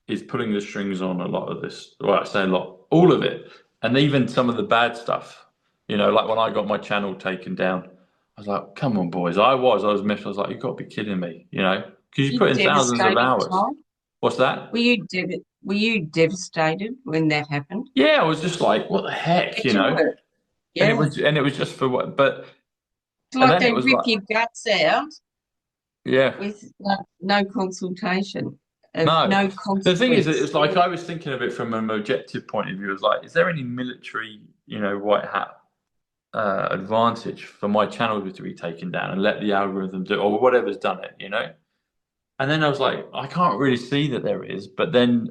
is pulling the strings on a lot of this. Well, I say a lot, all of it, and even some of the bad stuff. Like when I got my channel taken down, I was like, "Come on, boys!" I was miffed. I was like, "You've got to be kidding me!" Because you You put in thousands of devastated, hours. Tom? What's that? Were you devastated when that happened? Yeah, I was just like, "What the heck?" Bet you were. And it Yeah. was, and it was just for what? But It's and like then it they was rip like, your guts out yeah. with no consultation, of No, no the thing is, consequence. it's like I was thinking of it from an objective point of view. It's like, is there any military, white hat advantage for my channel to be taken down and let the algorithm do or whatever's done it? And then I was like, I can't really see that there is, but then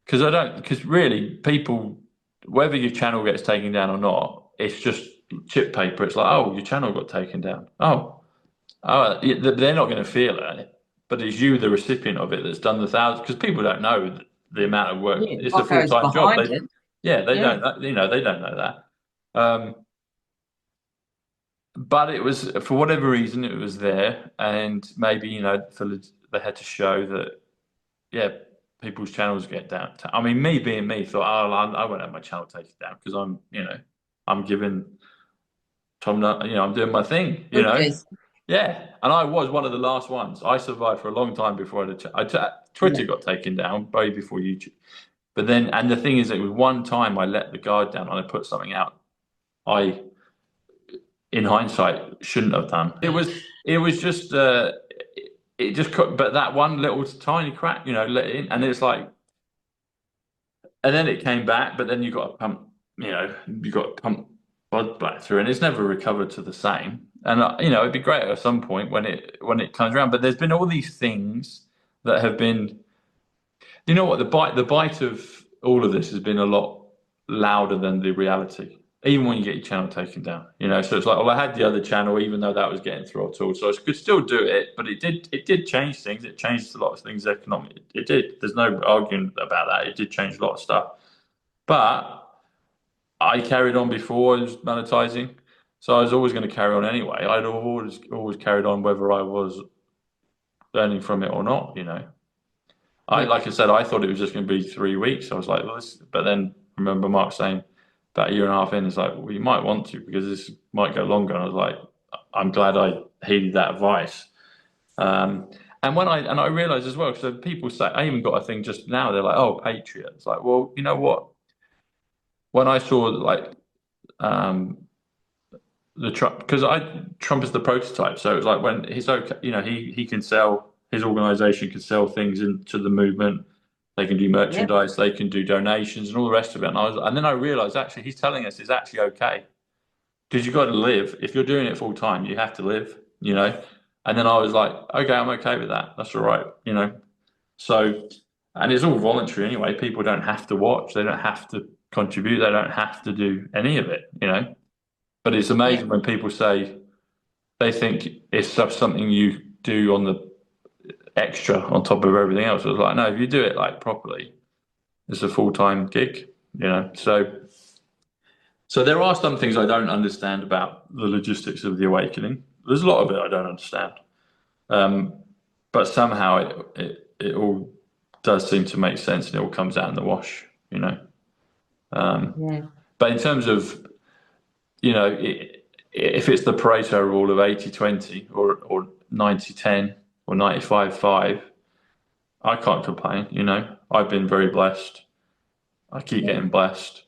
because really people, whether your channel gets taken down or not, it's just chip paper. It's like, oh, your channel got taken down. Oh, yeah, they're not going to feel it, but it's you, the recipient of it, that's done the thousands. Because people don't know the amount of work. Yeah, It's a what full goes time job. behind it. Yeah, they Yeah. don't. They don't know that. But it was for whatever reason it was there, and maybe they had to show that yeah, people's channels get down. I mean, me being me, thought I won't have my channel taken down because I'm giving Tom, I'm doing my thing. Goodness. Yeah, and I was one of the last ones. I survived for a long time before Twitter Yeah. got taken down, way before YouTube. But then, and the thing is, it was one time I let the guard down and I put something out. I, in hindsight, shouldn't have done. It was just, it just cut. But that one little tiny crack, let it in, and it's like, and then it came back. But then you got to pump, you got to pump blood back through, and it's never recovered to the same. And it'd be great at some point when it comes around. But there's been all these things that have been. You know what? The bite of all of this has been a lot louder than the reality. Even when you get your channel taken down, So it's like, well, I had the other channel, even though that was getting throttled, so I could still do it. But it did change things. It changed a lot of things economically. It did. There's no arguing about that. It did change a lot of stuff. But I carried on before I was monetizing, so I was always going to carry on anyway. I'd always carried on whether I was earning from it or not. Yeah. Like I said, I thought it was just going to be 3 weeks. I was like, well, but then remember Mark saying about a year and a half in, it's like, well, you might want to because this might go longer. And I was like, I'm glad I heeded that advice. Um, and I realized as well, so people say, I even got a thing just now. They're like, oh, Patriot. It's like, well, you know what? When I saw like um, the Trump, because Trump is the prototype. So it's like when he's okay, he can sell, his organization can sell things into the movement. They can do Yep. merchandise, they can do donations, and all the rest of it. And then I realized actually he's telling us it's actually okay because you've got to live. If you're doing it full time, you have to live. And then I was like, okay, I'm okay with that. That's all right. So, and it's all voluntary anyway. People don't have to watch. They don't have to contribute. They don't have to do any of it. But it's amazing Yep. when people say they think it's just something you do on the extra on top of everything else. It's like, no, if you do it like properly, it's a full-time gig. So there are some things I don't understand about the logistics of the awakening. There's a lot of it I don't understand. Um, but somehow it all does seem to make sense and it all comes out in the wash. Um, Yeah. but in terms of, if it's the Pareto rule of 80-20 or 90-10 or 95-5, I can't complain. I've been very blessed. I keep Yeah. getting blessed.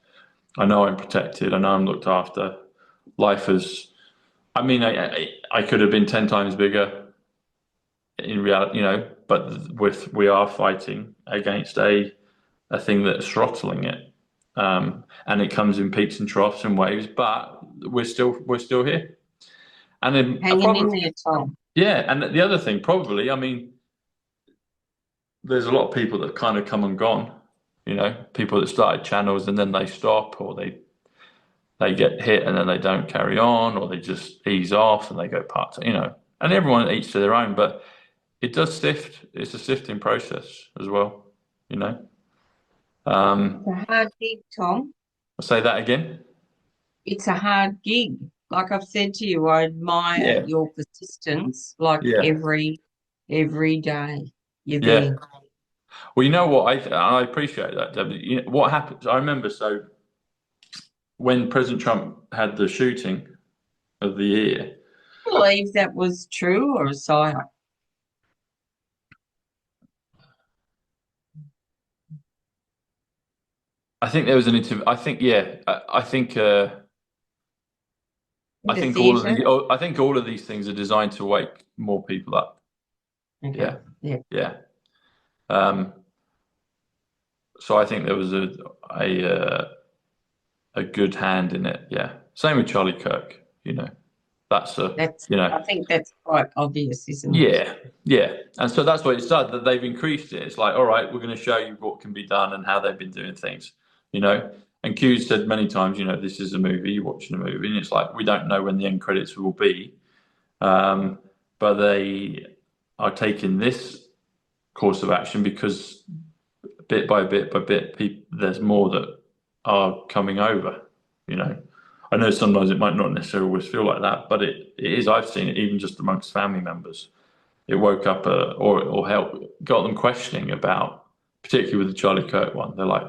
I know I'm protected. I know I'm looked after. Life is, I mean, I could have been 10 times bigger in reality, but we are fighting against a thing that's throttling it. And it comes in peaks and troughs and waves, but we're still here. And then Hanging in there, Tom. yeah, and the other thing, probably, I mean, there's a lot of people that kind of come and gone. People that started channels and then they stop, or they get hit and then they don't carry on, or they just ease off and they go part time. and everyone each to their own, but it does sift. It's a sifting process as well, you know. It's a hard gig, Tom. I'll say that again. It's a hard gig. Like I've said to you, I admire Yeah, your persistence. Like yeah, every day you're yeah. there. Well, you know what? I appreciate that, Debbie. You know, what happened? I remember. So when President Trump had the shooting of the year, I believe that was true or a psych. I think there was an interview. I think, yeah. In I the think all of theatre. the. Oh, I think all of these things are designed to wake more people up. Okay. Yeah, Yeah. yeah. Um, so I think there was a a good hand in it. Yeah. Same with Charlie Kirk. You know, that's a That's you know. I think that's quite obvious, isn't it? Yeah, yeah. And so that's what it's done, that they've increased it. It's like, all right, we're going to show you what can be done and how they've been doing things, you know. And Q's said many times, you know, this is a movie, you're watching a movie, and it's like, we don't know when the end credits will be. Um, but they are taking this course of action because bit by bit by bit, there's more that are coming over, you know. I know sometimes it might not necessarily always feel like that, but it is. I've seen it even just amongst family members. It woke up or helped, got them questioning about, particularly with the Charlie Kirk one. They're like,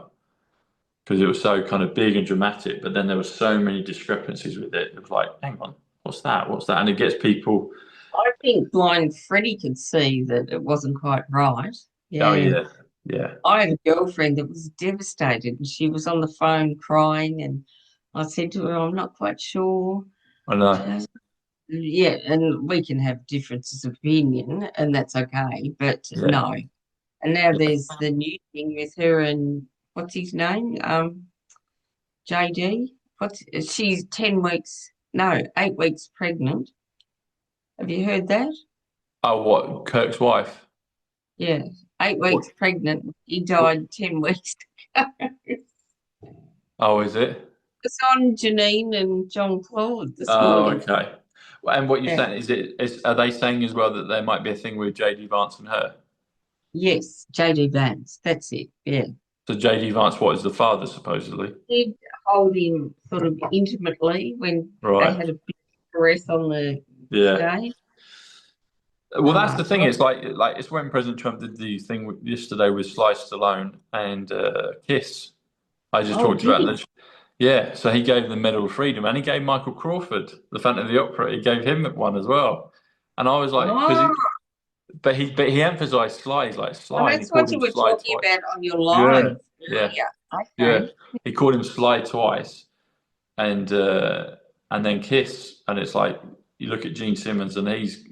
because it was so kind of big and dramatic, but then there were so many discrepancies with it. It was like, hang on, what's that? What's that? And it gets people, I think blind Freddie could see that it wasn't quite right. oh Yeah. yeah, yeah, I had a girlfriend that was devastated and she was on the phone crying and I said to her, I'm not quite sure. I She know, goes, yeah, and we can have differences of opinion and that's okay, but yeah, no. And now yeah. there's the new thing with her and what's his name? JD. She's 10 weeks, no, 8 weeks pregnant. Have you heard that? Oh, what, Kirk's wife? Yeah, eight What? weeks pregnant. He What? died 10 weeks ago. Oh, is it? It's on Janine and John Claude this Oh, morning. okay. And what you're Yeah. saying are they saying as well that there might be a thing with JD Vance and her? Yes, JD Vance. That's it. Yeah. So JD Vance, what is the father supposedly? Did hold him sort of intimately when they Right. had a big caress on the Yeah. stage. Well, that's the thing. Well, It's like it's when President Trump did the thing yesterday with Sly Stallone and Kiss. I just oh, talked did about he? this. Yeah, so he gave them Medal of Freedom, and he gave Michael Crawford, the Phantom of the Opera, he gave him one as well. And I was like, Oh, but he emphasized Sly. He's like well, Sly, and he that's called what you him were Sly talking twice. about on your Yeah, live yeah, earlier. yeah. Okay. He called him Sly twice, and then Kiss, and it's like you look at Gene Simmons, and he's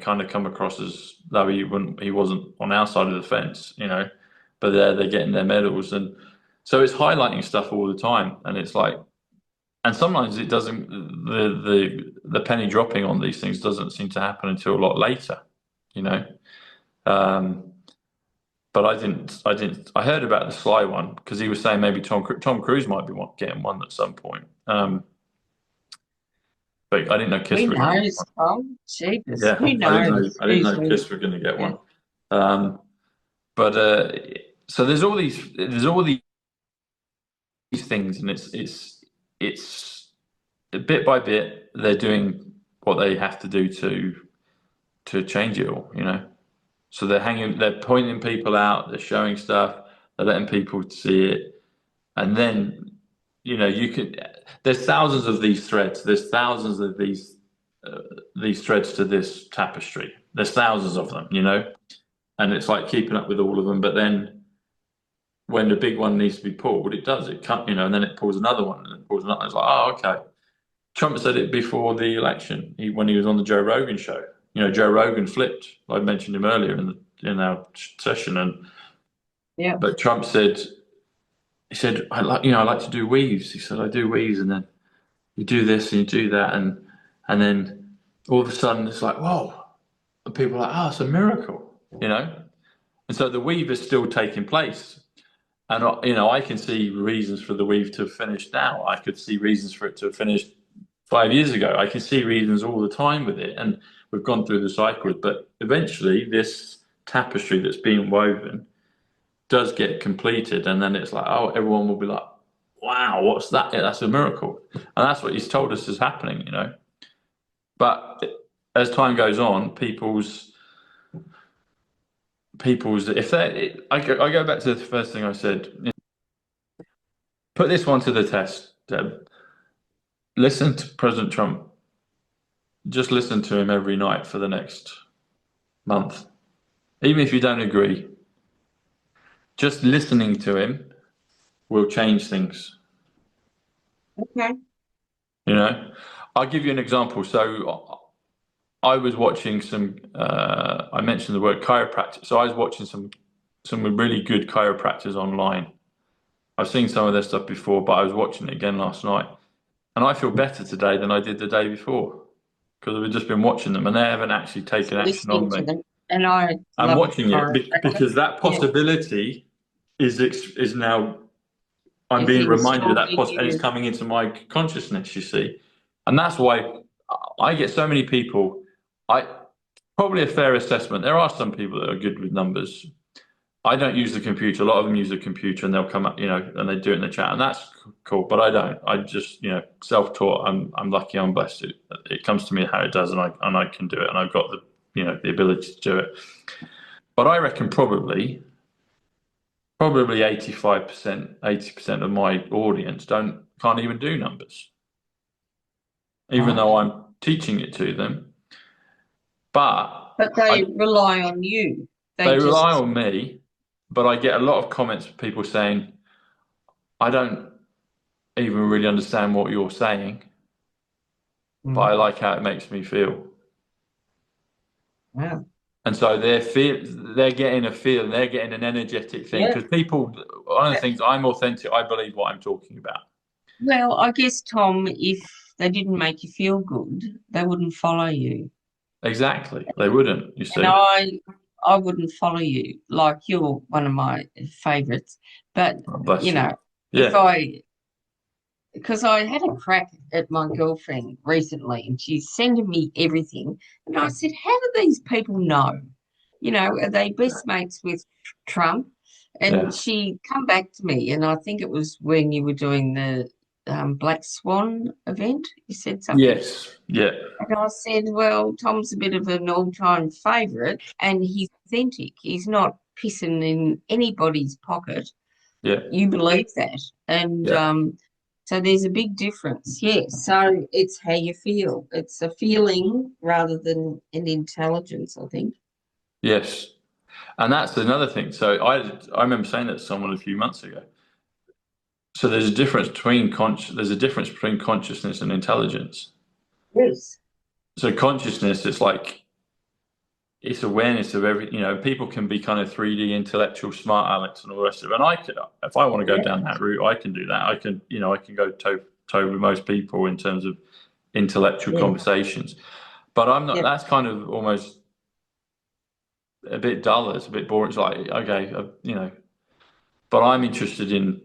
kind of come across as though he wasn't on our side of the fence, but they're getting their medals, and so it's highlighting stuff all the time, and it's like, and sometimes it doesn't, the penny dropping on these things doesn't seem to happen until a lot later, you know. Um, but I heard about the Sly one because he was saying maybe Tom Cruise might be getting one at some point. But I didn't know Kiss Who were going to get knows, one. Tom? Jeepers. Yeah, Who knows? I didn't Who's know who? Kiss were going to get Yeah. one. Um, but so there's all these things, and it's bit by bit they're doing what they have to do to change it all, So they're pointing people out, they're showing stuff, they're letting people see it, and then you could. There's thousands of these threads. There's thousands of these threads to this tapestry. There's thousands of them, and it's like keeping up with all of them. But then when the big one needs to be pulled, it does. It cut, and then it pulls another one, and it pulls another. It's like, oh, okay. Trump said it before the election, when he was on the Joe Rogan show. Joe Rogan flipped. I mentioned him earlier in our session, Yeah. but Trump said, he said, I like to do weaves. He said, I do weaves, and then you do this and you do that, and then all of a sudden it's like, whoa, and people are like, oh, it's a miracle. And so the weave is still taking place. And I can see reasons for the weave to have finished now. I could see reasons for it to have finished 5 years ago. I can see reasons all the time with it, and we've gone through the cycles. But eventually, this tapestry that's being woven does get completed, and then it's like, oh, everyone will be like, "Wow, what's that? Yeah, that's a miracle," and that's what he's told us is happening, you know. But as time goes on, people's if they, I go back to the first thing I said. Put this one to the test, Deb. Listen to President Trump. Just listen to him every night for the next month. Even if you don't agree, just listening to him will change things. Okay. You know, I'll give you an example. So I was watching some. I mentioned the word chiropractic. So I was watching some really good chiropractors online. I've seen some of their stuff before, but I was watching it again last night, and I feel better today than I did the day before because I've just been watching them, and they haven't actually taken action Listening on to me. them. And I I'm love watching it chiropractic. because that Yeah. possibility is now I'm It's being reminded of installed that in and it's you. coming into my consciousness, you see. And that's why I get so many people. I probably a fair assessment. There are some people that are good with numbers. I don't use the computer. A lot of them use the computer and they'll come up, you know, and they do it in the chat, and that's cool. But I don't. I just, you know, self-taught. I'm lucky. I'm blessed. It comes to me how it does, and I can do it, and I've got the, you know, the ability to do it. But I reckon probably 85%, 80% of my audience can't even do numbers, even though Okay. I'm teaching it to them. But But they I, rely on you. They they rely just, on me, but I get a lot of comments from people saying, I don't even really understand what you're saying, but I mm, like how it makes me feel. wow. And so they're getting a feel, they're getting an energetic thing. Yeah. Because people, one of the things, I'm authentic, I believe what I'm talking about. Well, I guess, Tom, if they didn't make you feel good, they wouldn't follow you. Exactly. They wouldn't, you And see. I wouldn't follow you. Like you're one of my favorites. But, Oh, bless you you. know, if Yeah. I because I had a crack at my girlfriend recently and she's sending me everything. And I said, how do these people know? You know, are they best mates with Trump? And Yeah. she come back to me, and I think it was when you were doing the Black Swan event. You said something. Yes. Yeah. And I said, well, Tom's a bit of an all-time favourite and he's authentic. He's not pissing in anybody's pocket. Yeah. You believe that. And Yeah. so there's a big difference. Yeah. So it's how you feel. It's a feeling rather than an intelligence, I think. Yes. And that's another thing. So I remember saying that to someone a few months ago. So there's a difference between consciousness and intelligence. Yes. So consciousness is like it's awareness of every, you know, people can be kind of 3D intellectual smart Alex and all the rest of it. And I could, if I want to go Yeah. down that route, I can do that. I can, you know, I can go toe toe with most people in terms of intellectual Yeah. conversations. But I'm not, Yeah. that's kind of almost a bit dull. It's a bit boring. It's like, okay, you know, but I'm interested in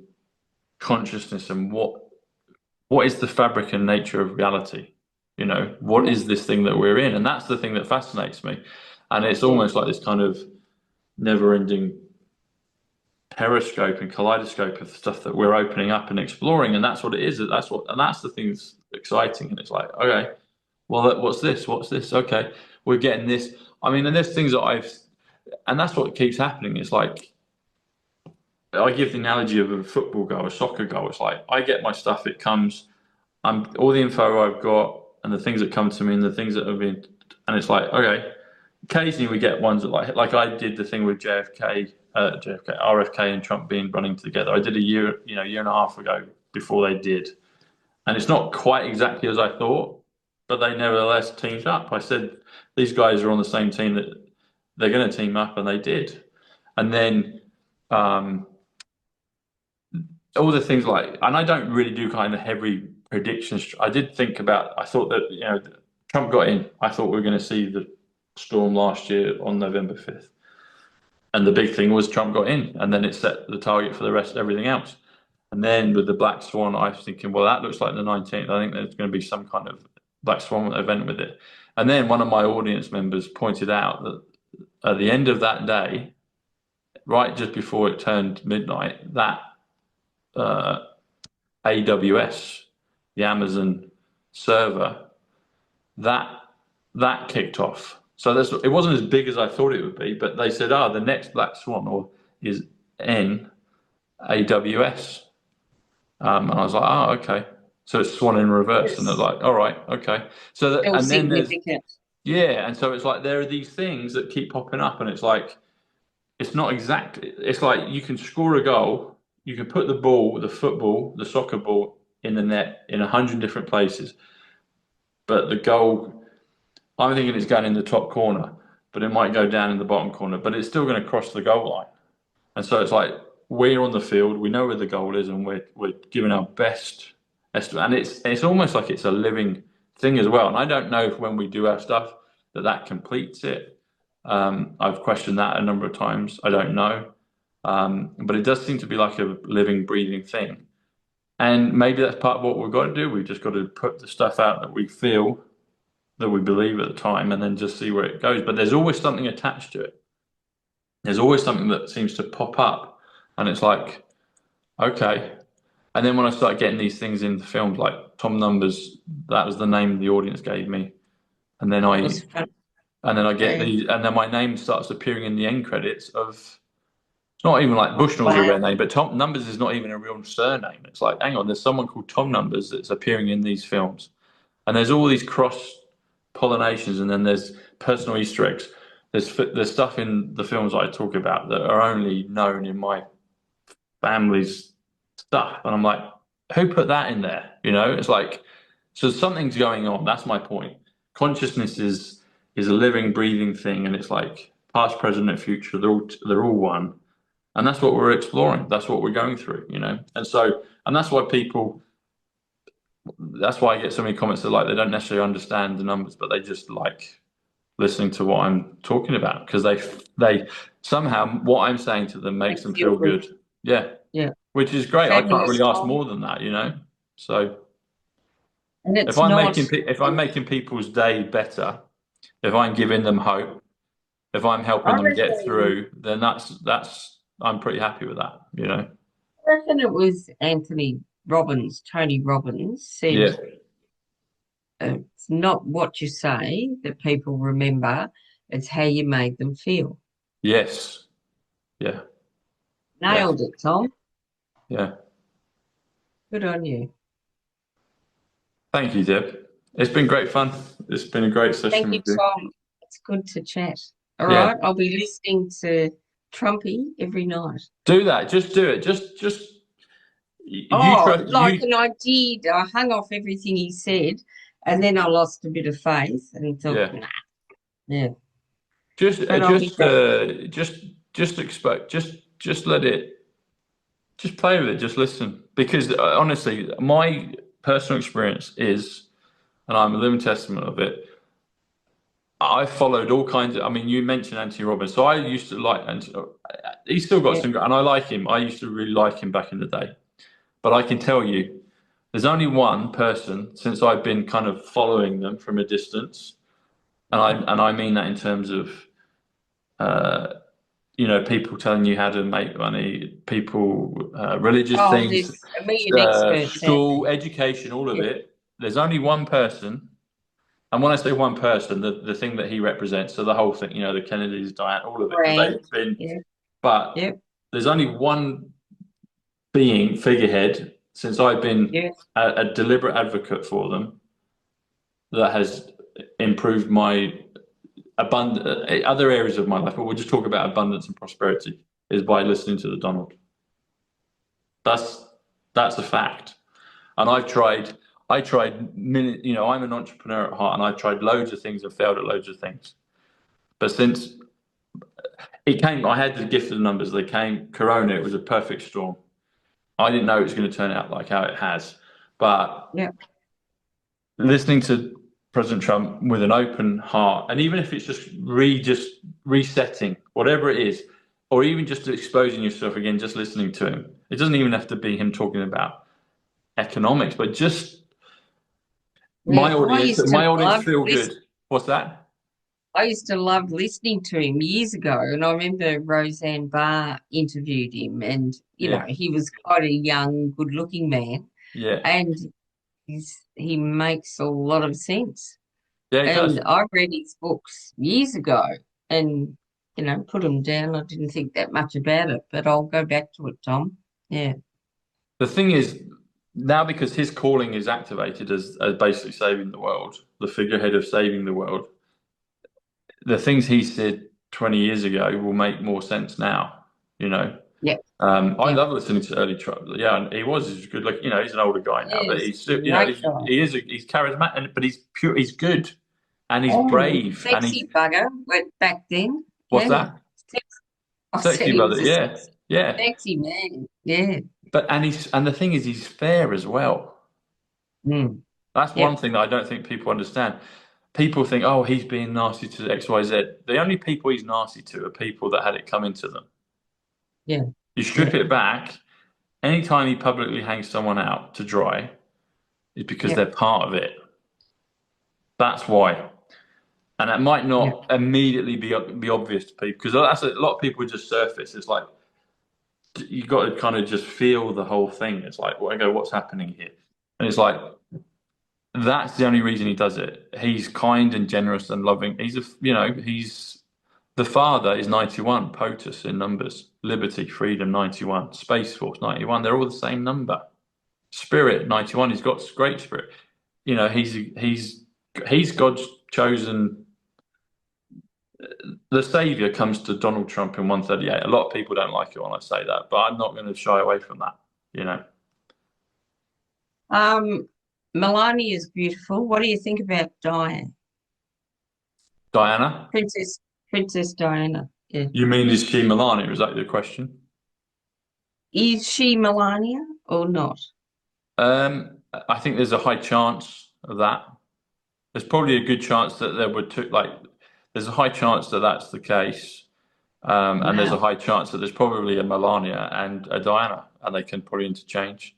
consciousness and what is the fabric and nature of reality? You know, what Yeah. is this thing that we're in? And that's the thing that fascinates me. And it's Yeah. almost like this kind of never-ending periscope and kaleidoscope of stuff that we're opening up and exploring. And that's what it is. And that's the thing that's exciting. And it's like, okay, well, what's this? What's this? Okay, we're getting this. I mean, and there's things that and that's what keeps happening. It's like I give the analogy of a football goal, a soccer goal. It's like I get my stuff, it comes, I'm all the info I've got and the things that come to me and the things that have been, and it's like, okay, occasionally we get ones that like I did the thing with RFK and Trump being running together. I did a year, you know, year and a half ago before they did, and it's not quite exactly as I thought, but they nevertheless teamed up. I said these guys are on the same team that they're going to team up, and they did, and then. All the things like, and I don't really do kind of heavy predictions. I did think about, I thought that, you know, Trump got in. I thought we were going to see the storm last year on November 5th. And the big thing was Trump got in, and then it set the target for the rest of everything else. And then with the Black Swan, I was thinking, well, that looks like the 19th. I think there's going to be some kind of Black Swan event with it. And then one of my audience members pointed out that at the end of that day, right just before it turned midnight, that AWS, the Amazon server, that kicked off. So it wasn't as big as I thought it would be, but they said, the next Black Swan is in AWS. And I was like, okay. So it's Swan in reverse. And they're It's like, all right, okay. So still and then there's, significant. yeah. And so it's like, there are these things that keep popping up, and it's like, it's not exact. It's like you can score a goal, you can put the ball, the football, the soccer ball in the net in 100 different places. But the goal, I'm thinking it's going in the top corner, but it might go down in the bottom corner, but it's still going to cross the goal line. And so it's like, we're on the field, we know where the goal is, and we're giving our best estimate. And it's almost like it's a living thing as well. And I don't know if when we do our stuff that completes it. I've questioned that a number of times. I don't know. But it does seem to be like a living, breathing thing. And maybe that's part of what we've got to do. We've just got to put the stuff out that we feel, that we believe at the time, and then just see where it goes. But there's always something attached to it. There's always something that seems to pop up, and it's like, okay. And then when I start getting these things into films, like Tom Numbers, that was the name the audience gave me, and then That was fun. I get Yeah. these, and then my name starts appearing in the end credits of. It's not even like Oh, Bushnell's a wow. rare name, but Tom Numbers is not even a real surname. It's like, hang on, there's someone called Tom Numbers that's appearing in these films, and there's all these cross pollinations, and then there's personal Easter eggs. There's stuff in the films I talk about that are only known in my family's stuff, and I'm like, who put that in there? It's like, so something's going on. That's my point. Consciousness is a living, breathing thing, and it's like past, present, and future. They're all one, and that's what we're exploring. That's what we're going through. And so, and that's why people. That's why I get so many comments that like they don't necessarily understand the numbers, but they just like listening to what I'm talking about because they somehow what I'm saying to them makes Makes them you feel feel good. good. Yeah, Yeah. which is great. I can't Fabulous, really ask Tom. more than that. So And if it's I'm not, making people's day better, if I'm giving them hope, if I'm helping I them get reckon, through, then that's I'm pretty happy with that. I reckon it was Tony Robbins said, Yeah. it's not what you say that people remember, it's how you made them feel. Yes. Yeah. Yeah. Nailed it, Tom. Yeah. Good on you. Thank you, Deb. It's been great fun. It's been a great Thank session you, with you. Tom. It's good to chat. All Yeah. right, I'll be listening to Trumpy every night. Do that. Just do it. Just you Oh, trust like, you. and I did. I hung off everything he said, and then I lost a bit of faith and thought, Yeah. nah, yeah. Just But I'll be back. just expect just let it just play with it. Just listen because honestly, my personal experience is, and I'm a living testament of it. I followed all kinds of. I mean, you mentioned Anthony Robbins, so I used to like, and he's still got Yeah, some, and I like him. I used to really like him back in the day. But I can tell you, there's only one person since I've been kind of following them from a distance, and I mean that in terms of uh, people telling you how to make money, people, religious oh, things, there's a million experts out school, there. education, all of Yeah, it. There's only one person, and when I say one person, the thing that he represents, so the whole thing, the Kennedys, Diane, all of it, because brand. they've been, Yeah, but yeah, there's only one being figurehead since I've been yeah. a deliberate advocate for them that has improved my other areas of my life, but we'll just talk about abundance and prosperity is by listening to the Donald. That's that's a fact. And I tried I'm an entrepreneur at heart and I've tried loads of things and failed at loads of things. But since it came, I had the gift of the numbers. They came, Corona, it was a perfect storm. I didn't know it was going to turn out like how it has. But Yeah. listening to President Trump with an open heart, and even if it's just resetting, whatever it is, or even just exposing yourself again, just listening to him It doesn't even have to be him talking about economics, but just Yeah, my audience feel good. What's that? I used to love listening to him years ago, and I remember Roseanne Barr interviewed him, and Yeah, he was quite a young, good-looking man, yeah, and he makes a lot of sense. yeah. It And does. I read his books years ago, and put them down. I didn't think that much about it, but I'll go back to it, Tom. Yeah, The thing is, now because his calling is activated as basically saving the world, the figurehead of saving the world, the things he said 20 years ago will make more sense now, you know. yeah, I yeah. love listening to early trial. Yeah, and he's good. Like he's an older guy now, but Yes, he's still, great guy. he's charismatic, but he's pure. He's good, and he's Oh, brave, and he's sexy bugger went back then. what's Yeah, that? Sex, I said Sexy he brother. was a Yeah, yeah. sexy man. Yeah. But and the thing is, he's fair as well. Mm. That's one Yep. thing that I don't think people understand. People think, oh, he's being nasty to X, Y, Z. The only people he's nasty to are people that had it coming to them. Yeah. You Yeah. strip it back, anytime he publicly hangs someone out to dry, is because they're Yep. part of it. That's why. And that might Yep. not immediately be obvious to people because that's a lot of people just surface. It's like you got to kind of just feel the whole thing. It's like, well, I go, what's happening here? And it's like that's the only reason he does it. He's kind and generous and loving. He's the father is 91, POTUS in numbers, Liberty, Freedom 91, Space Force 91. They're all the same number. Spirit 91. He's got great spirit. He's God's chosen. The savior comes to Donald Trump in 138. A lot of people don't like it when I say that, but I'm not going to shy away from that. You know, Um, Melania is beautiful. What do you think about Diane? Diana. Princess Princess Diana. Yeah. You mean is she Melania? Is that your question? Is she Melania or not? I think there's a high chance of that. There's probably a good chance that there would there's a high chance that that's the case. And there's a Wow. high chance that there's probably a Melania and a Diana, and they can probably interchange.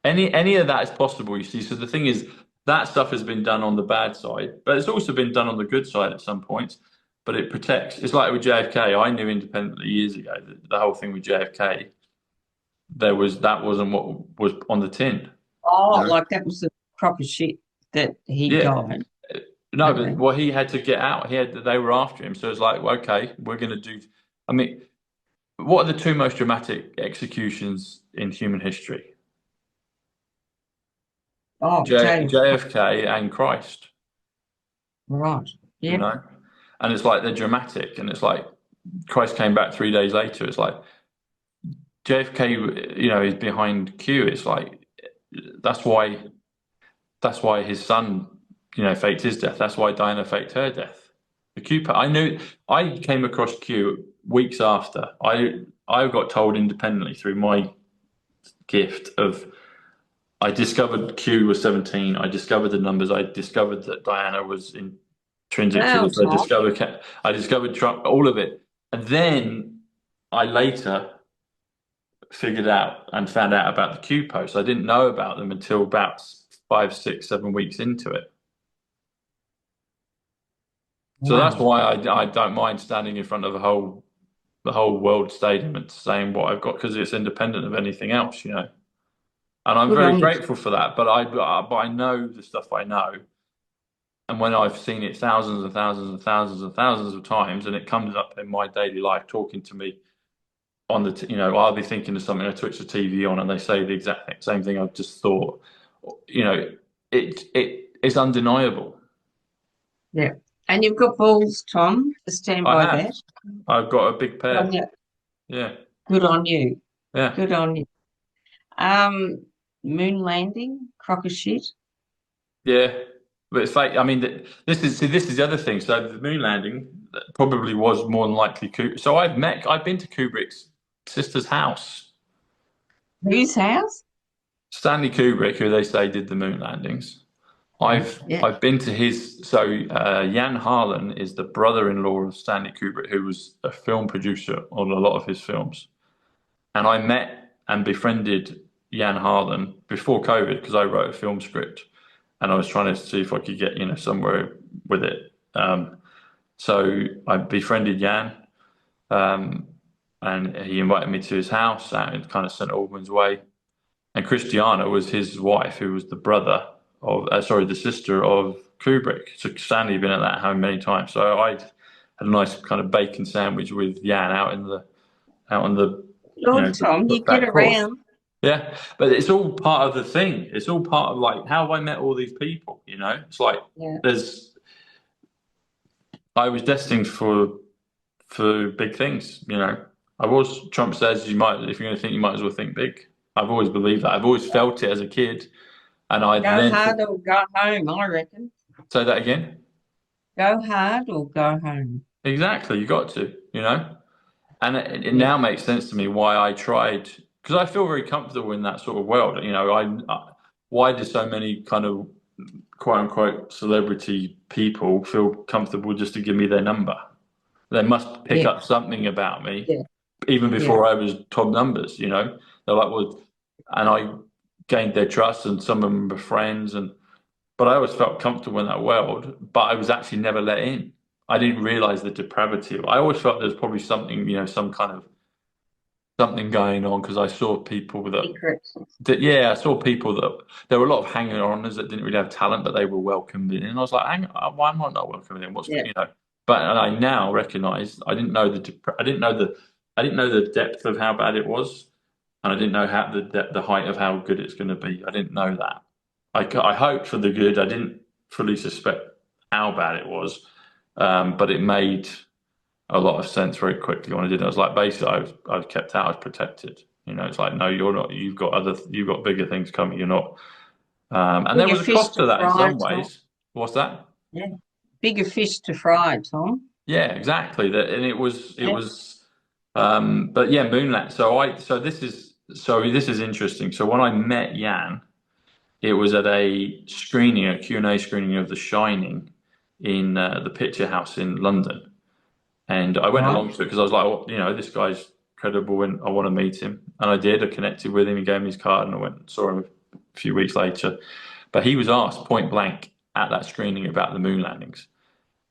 Any of that is possible, you see. So the thing is, that stuff has been done on the bad side, but it's also been done on the good side at some points. But it protects. It's like with JFK. I knew independently years ago that the whole thing with JFK, that wasn't what was on the tin. Oh, No. like that was the proper shit that he Yeah. died. No, but Okay. well, he had to get out. They were after him. So it's like, well, okay, we're going to do. I mean, what are the two most dramatic executions in human history? Oh, JFK. JFK and Christ, Right. you Yep. know? And it's like they're dramatic. And it's like Christ came back 3 days later. It's like JFK, is behind Q. It's like that's why his son, faked his death. That's why Diana faked her death. The Q. I came across Q weeks after. I got told independently through my gift of I discovered Q was 17. I discovered the numbers. I discovered that Diana was intrinsic to Wow, this. Tom. I discovered Trump, all of it. And then I later figured out and found out about the Q posts. I didn't know about them until about 5, 6, 7 weeks into it. So that's Wow. why I don't mind standing in front of the whole world stadium and saying what I've got because it's independent of anything else. And I'm Good very on you. grateful for that. But I know the stuff I know, and when I've seen it thousands and thousands and thousands and thousands of times, and it comes up in my daily life, talking to me on I'll be thinking of something, I switch the TV on, and they say the exact same thing I've just thought. You know, it's undeniable. Yeah. And you've got balls, Tom, to stand I by have. that. I've got a big Good on pair. you. Yeah, Good on you. yeah, Good on you. Um, Moon landing, crock of shit. yeah. But it's like, I mean, this is the other thing. So the moon landing probably was more than likely. So I've been to Kubrick's sister's house. Whose house? Stanley Kubrick, who they say did the moon landings. Yeah. I've Yeah. I've been to his. So Jan Harlan is the brother-in-law of Stanley Kubrick, who was a film producer on a lot of his films. And I met and befriended Jan Harlan before COVID because I wrote a film script and I was trying to see if I could get, somewhere with it. So I befriended Jan, um, and he invited me to his house out in kind of St Albans Way. And Christiana was his wife, who was the brother of, the sister of Kubrick. So Stanley had been at that home many times. So I had a nice kind of bacon sandwich with Jan out on the, Lord, Tom, the you get back porch. around. Yeah, but it's all part of the thing. It's all part of like how I met all these people. It's like Yeah. I was destined for big things. Trump says if you're going to think, you might as well think big. I've always believed that. I've always felt it as a kid, and I Go then hard or go home, I reckon. say that again. Go hard or go home. Exactly, you got to. And it Yeah. now makes sense to me why I tried, because I feel very comfortable in that sort of world. Why do so many kind of quote unquote celebrity people feel comfortable just to give me their number? They must pick Yeah. up something about me Yeah. even Yeah. before I was top numbers. They're like, well, and I gained their trust, and some of them were friends, but I always felt comfortable in that world, but I was actually never let in. I didn't realize the depravity of it. I always felt there's probably something, some kind of something going on because I saw people Secrets. yeah, I saw people that there were a lot of hanger oners that didn't really have talent, but they were welcomed in. And I was like, hang on, why am I not welcomed in? Yeah. But I now recognize I didn't know I didn't know the depth of how bad it was, and I didn't know how the height of how good it's going to be. I didn't know that. I hoped for the good. I didn't fully suspect how bad it was, but it made a lot of sense very quickly when I did it. I was like, basically, I was kept out, I was protected. It's like, no, you're not. You've got bigger things coming. You're not. And there Bigger was a fish cost to to that in fry, some Tom. ways. What's that? Yeah. Bigger fish to fry, Tom. Yeah, exactly. That, and it Yeah. was. But yeah, Moonlight. So this is interesting. So when I met Jan, it was at a Q&A screening of The Shining in the Picture House in London. And I went Right. along to it because I was like, well, this guy's credible and I want to meet him. And I did. I connected with him. He gave me his card and I went and saw him a few weeks later. But he was asked point blank at that screening about the moon landings.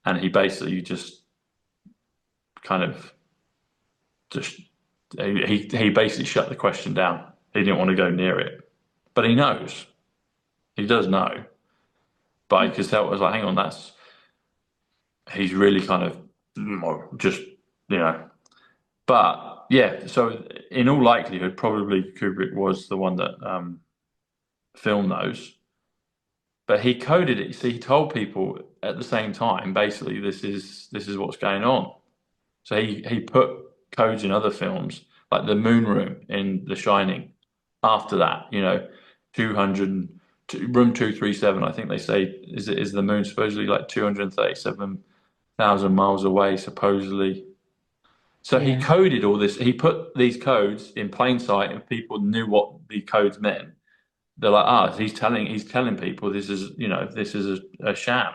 And he basically just kind of just, he basically shut the question down. He didn't want to go near it. But he knows. He does know. But I could tell, I was like, hang on, he's really kind of just, you know. But yeah, so in all likelihood, probably Kubrick was the one that filmed those. But he coded it. See, he told people at the same time, basically, this is what's going on. So he put codes in other films, like the Moon Room in The Shining. After that, 200 room 237. I think they say is the moon supposedly like 237,000 miles away, supposedly. So he Yeah. coded all this. He put these codes in plain sight, and people knew what the codes meant. They're like, he's telling people this is a sham.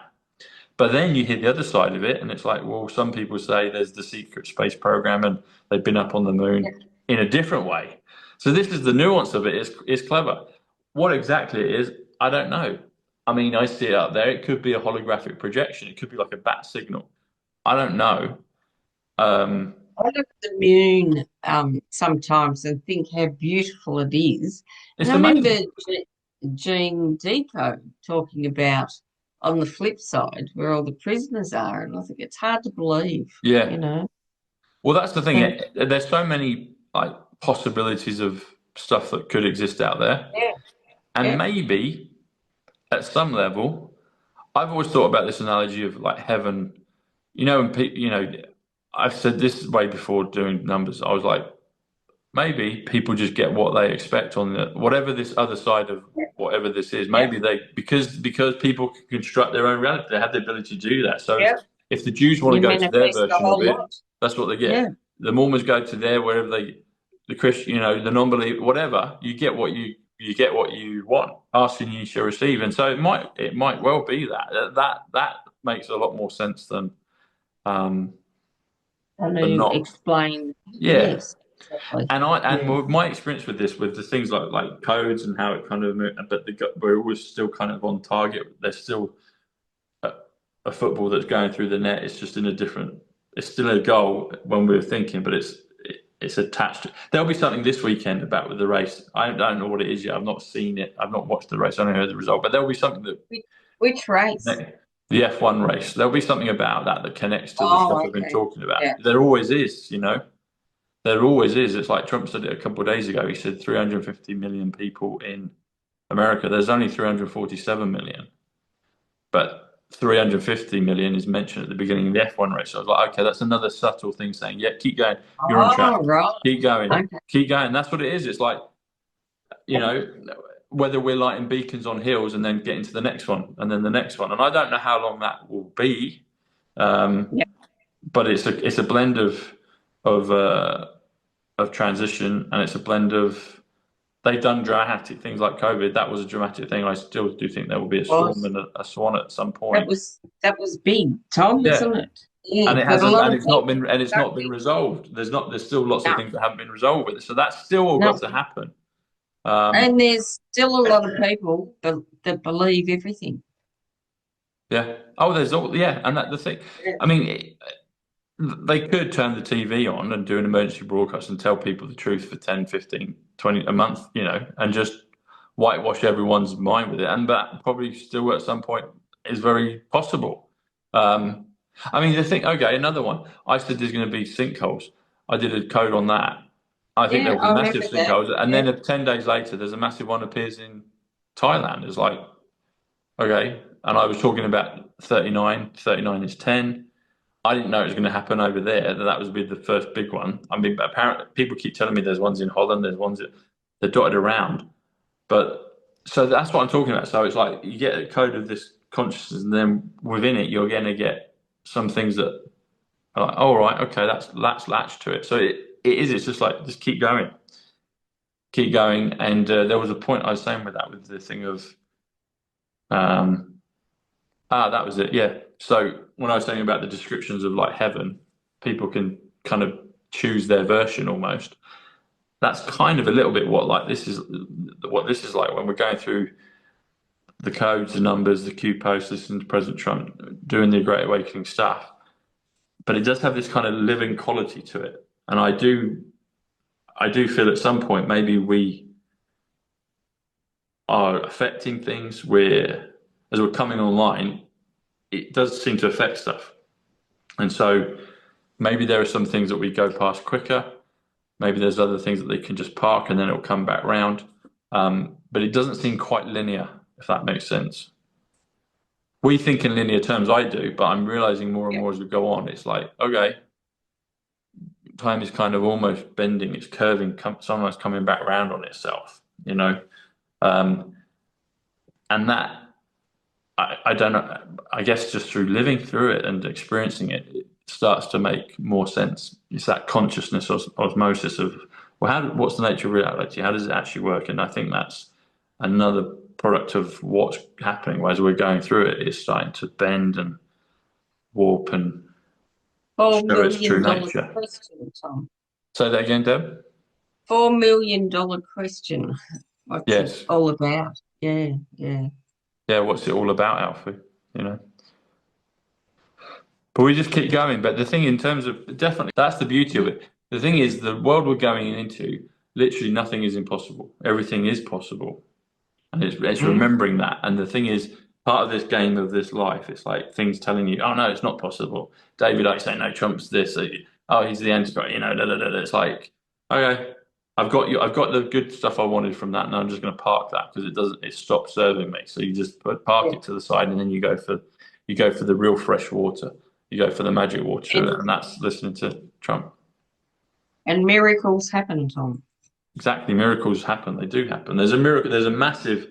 But then you hear the other side of it, and it's like, well, some people say there's the secret space program, and they've been up on the Yeah. moon in a different way. So this is the nuance of it. It's clever. What exactly it is, I don't know. I mean, I see it up there. It could be a holographic projection. It could be like a bat signal. I don't know. Um, I look at the moon sometimes and think how beautiful it is. And it's I remember amazing. Jean Deco talking about on the flip side where all the prisoners are. And I think it's hard to believe, Yeah. you know. Well, that's the thing. And There's so many like possibilities of stuff that could exist out there, yeah, and yeah, maybe at some level, I've always thought about this analogy of like heaven. And I've said this way before doing numbers. I was like, maybe people just get what they expect on whatever this other side of whatever this is. yeah, Maybe because people can construct their own reality. They have the ability to do that. So yeah. if the Jews want to You go to their manifest a version of whole it, lot. that's what they Yeah. get. The Mormons go to their wherever the Christian, the non-believer, whatever. You get what you want. Asking you shall receive, and so it might well be that makes a lot more sense than And than to not. explain, Yeah. yes. exactly. Yeah. And my experience with this, with the things like codes and how it kind of, but we're always still kind of on target. There's still a, a football that's going through the net. It's just in a different. It's still a goal when we're thinking, but it's attached. There'll be something this weekend about with the race. I don't know what it is yet. I've not seen it. I've not watched the race. I only heard the result, but there'll be something that Which race? the F1 race. There'll be something about that connects to the stuff Oh, we've been okay. talking about. Yeah. There always is, you know. There always is. It's like Trump said it a couple of days ago. He said 350 million people in America. There's only 347 million, but 350 million is mentioned at the beginning of the F1 race. So I was like, okay, that's another subtle thing saying, yeah, keep going. You're on track. Oh, right. Keep going. Okay. Keep going. That's what it is. It's like, you know, whether we're lighting beacons on hills and then getting to the next one and then the next one. And I don't know how long that will be. Yeah. But it's a blend of transition, and it's a blend of they've done dramatic things like COVID. That was a dramatic thing. I still do think there will be a storm Was and a swan at some point. that was big, Tom, Yeah, wasn't it? Yeah. and it But a hasn't, lot and of it's not people been, and it's don't not been think resolved. There's still lots of no, things that haven't been resolved with it. So that's still all got to nothing. happen. Um, And there's still a lot of people that believe everything. yeah. Oh, there's all yeah, and that the thing. Yeah. I mean, they could turn the TV on and do an emergency broadcast and tell people the truth for 10, 15, 20 a month, you know, and just whitewash everyone's mind with it. And that probably still at some point is very possible. Um, I mean, the thing, okay, another one. I said there's going to be sinkholes. I did a code on that. I think Yeah, there'll be I massive remember that. sinkholes. And Yeah. then 10 days later, there's a massive one appears in Thailand. It's like, okay. And I was talking about 39. 39 is 10. I didn't know it was going to happen over there. That was be the first big one. I mean, apparently people keep telling me there's ones in Holland, there's ones that they're dotted around. But so that's what I'm talking about. So it's like you get a code of this consciousness, and then within it, you're going to get some things that are like, oh, right, okay, that's latched to it. So it is. It's just like just keep going. And there was a point I was saying with that, with the thing of um, that was it. Yeah. So when I was saying about the descriptions of like heaven, people can kind of choose their version almost. That's kind of a little bit what this is like when we're going through the codes, the numbers, the Q posts, listening to President Trump doing the Great Awakening stuff. But it does have this kind of living quality to it. And I do feel at some point maybe we are affecting things where as we're coming online, it does seem to affect stuff. And so maybe there are some things that we go past quicker. Maybe there's other things that they can just park and then it'll come back round. But it doesn't seem quite linear, if that makes sense. We think in linear terms, I do, but I'm realizing more and Yeah. more as we go on. It's like, okay, time is kind of almost bending, it's curving, sometimes coming back round on itself, you know? Um, and that I don't know. I guess just through living through it and experiencing it, it starts to make more sense. It's that consciousness osmosis of, well, what's the nature of reality? How does it actually work? And I think that's another product of what's happening. As we're going through it, it's starting to bend and warp and $4 show its true million nature. question, Tom. Say that again, Deb. $4 million question. What's it Yes. all about? Yeah, yeah. Yeah, what's it all about, Alfie? You know? But we just keep going. But the thing in terms of definitely, that's the beauty of it. The thing is, the world we're going into, literally nothing is impossible. Everything is possible. And it's Mm. remembering that. And the thing is, part of this game of this life, it's like things telling you, oh, no, it's not possible. David Icke saying, no, Trump's this. Oh, he's the antichrist, you know, da, da, da, da. It's like, okay, I've got you. I've got the good stuff I wanted from that. And I'm just going to park that because it stops serving me. So you just park Yeah. it to the side and then you go for the real fresh water. You go for the magic water, and that's listening to Trump. And miracles happen, Tom. Exactly, miracles happen. They do happen. There's a miracle. There's a massive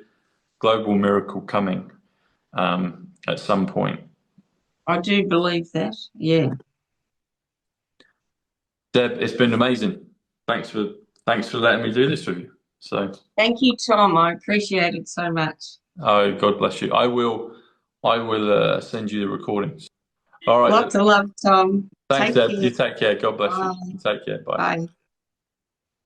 global miracle coming at some point. I do believe that. Yeah. Deb, it's been amazing. Thanks for letting me do this with you. So, Thank you, Tom. I appreciate it so much. oh, God bless you. I will send you the recordings. All right. Lots of love, Tom. Thanks, Take Deb. care. You take care. God bless you. Bye. You take care. Bye. Bye.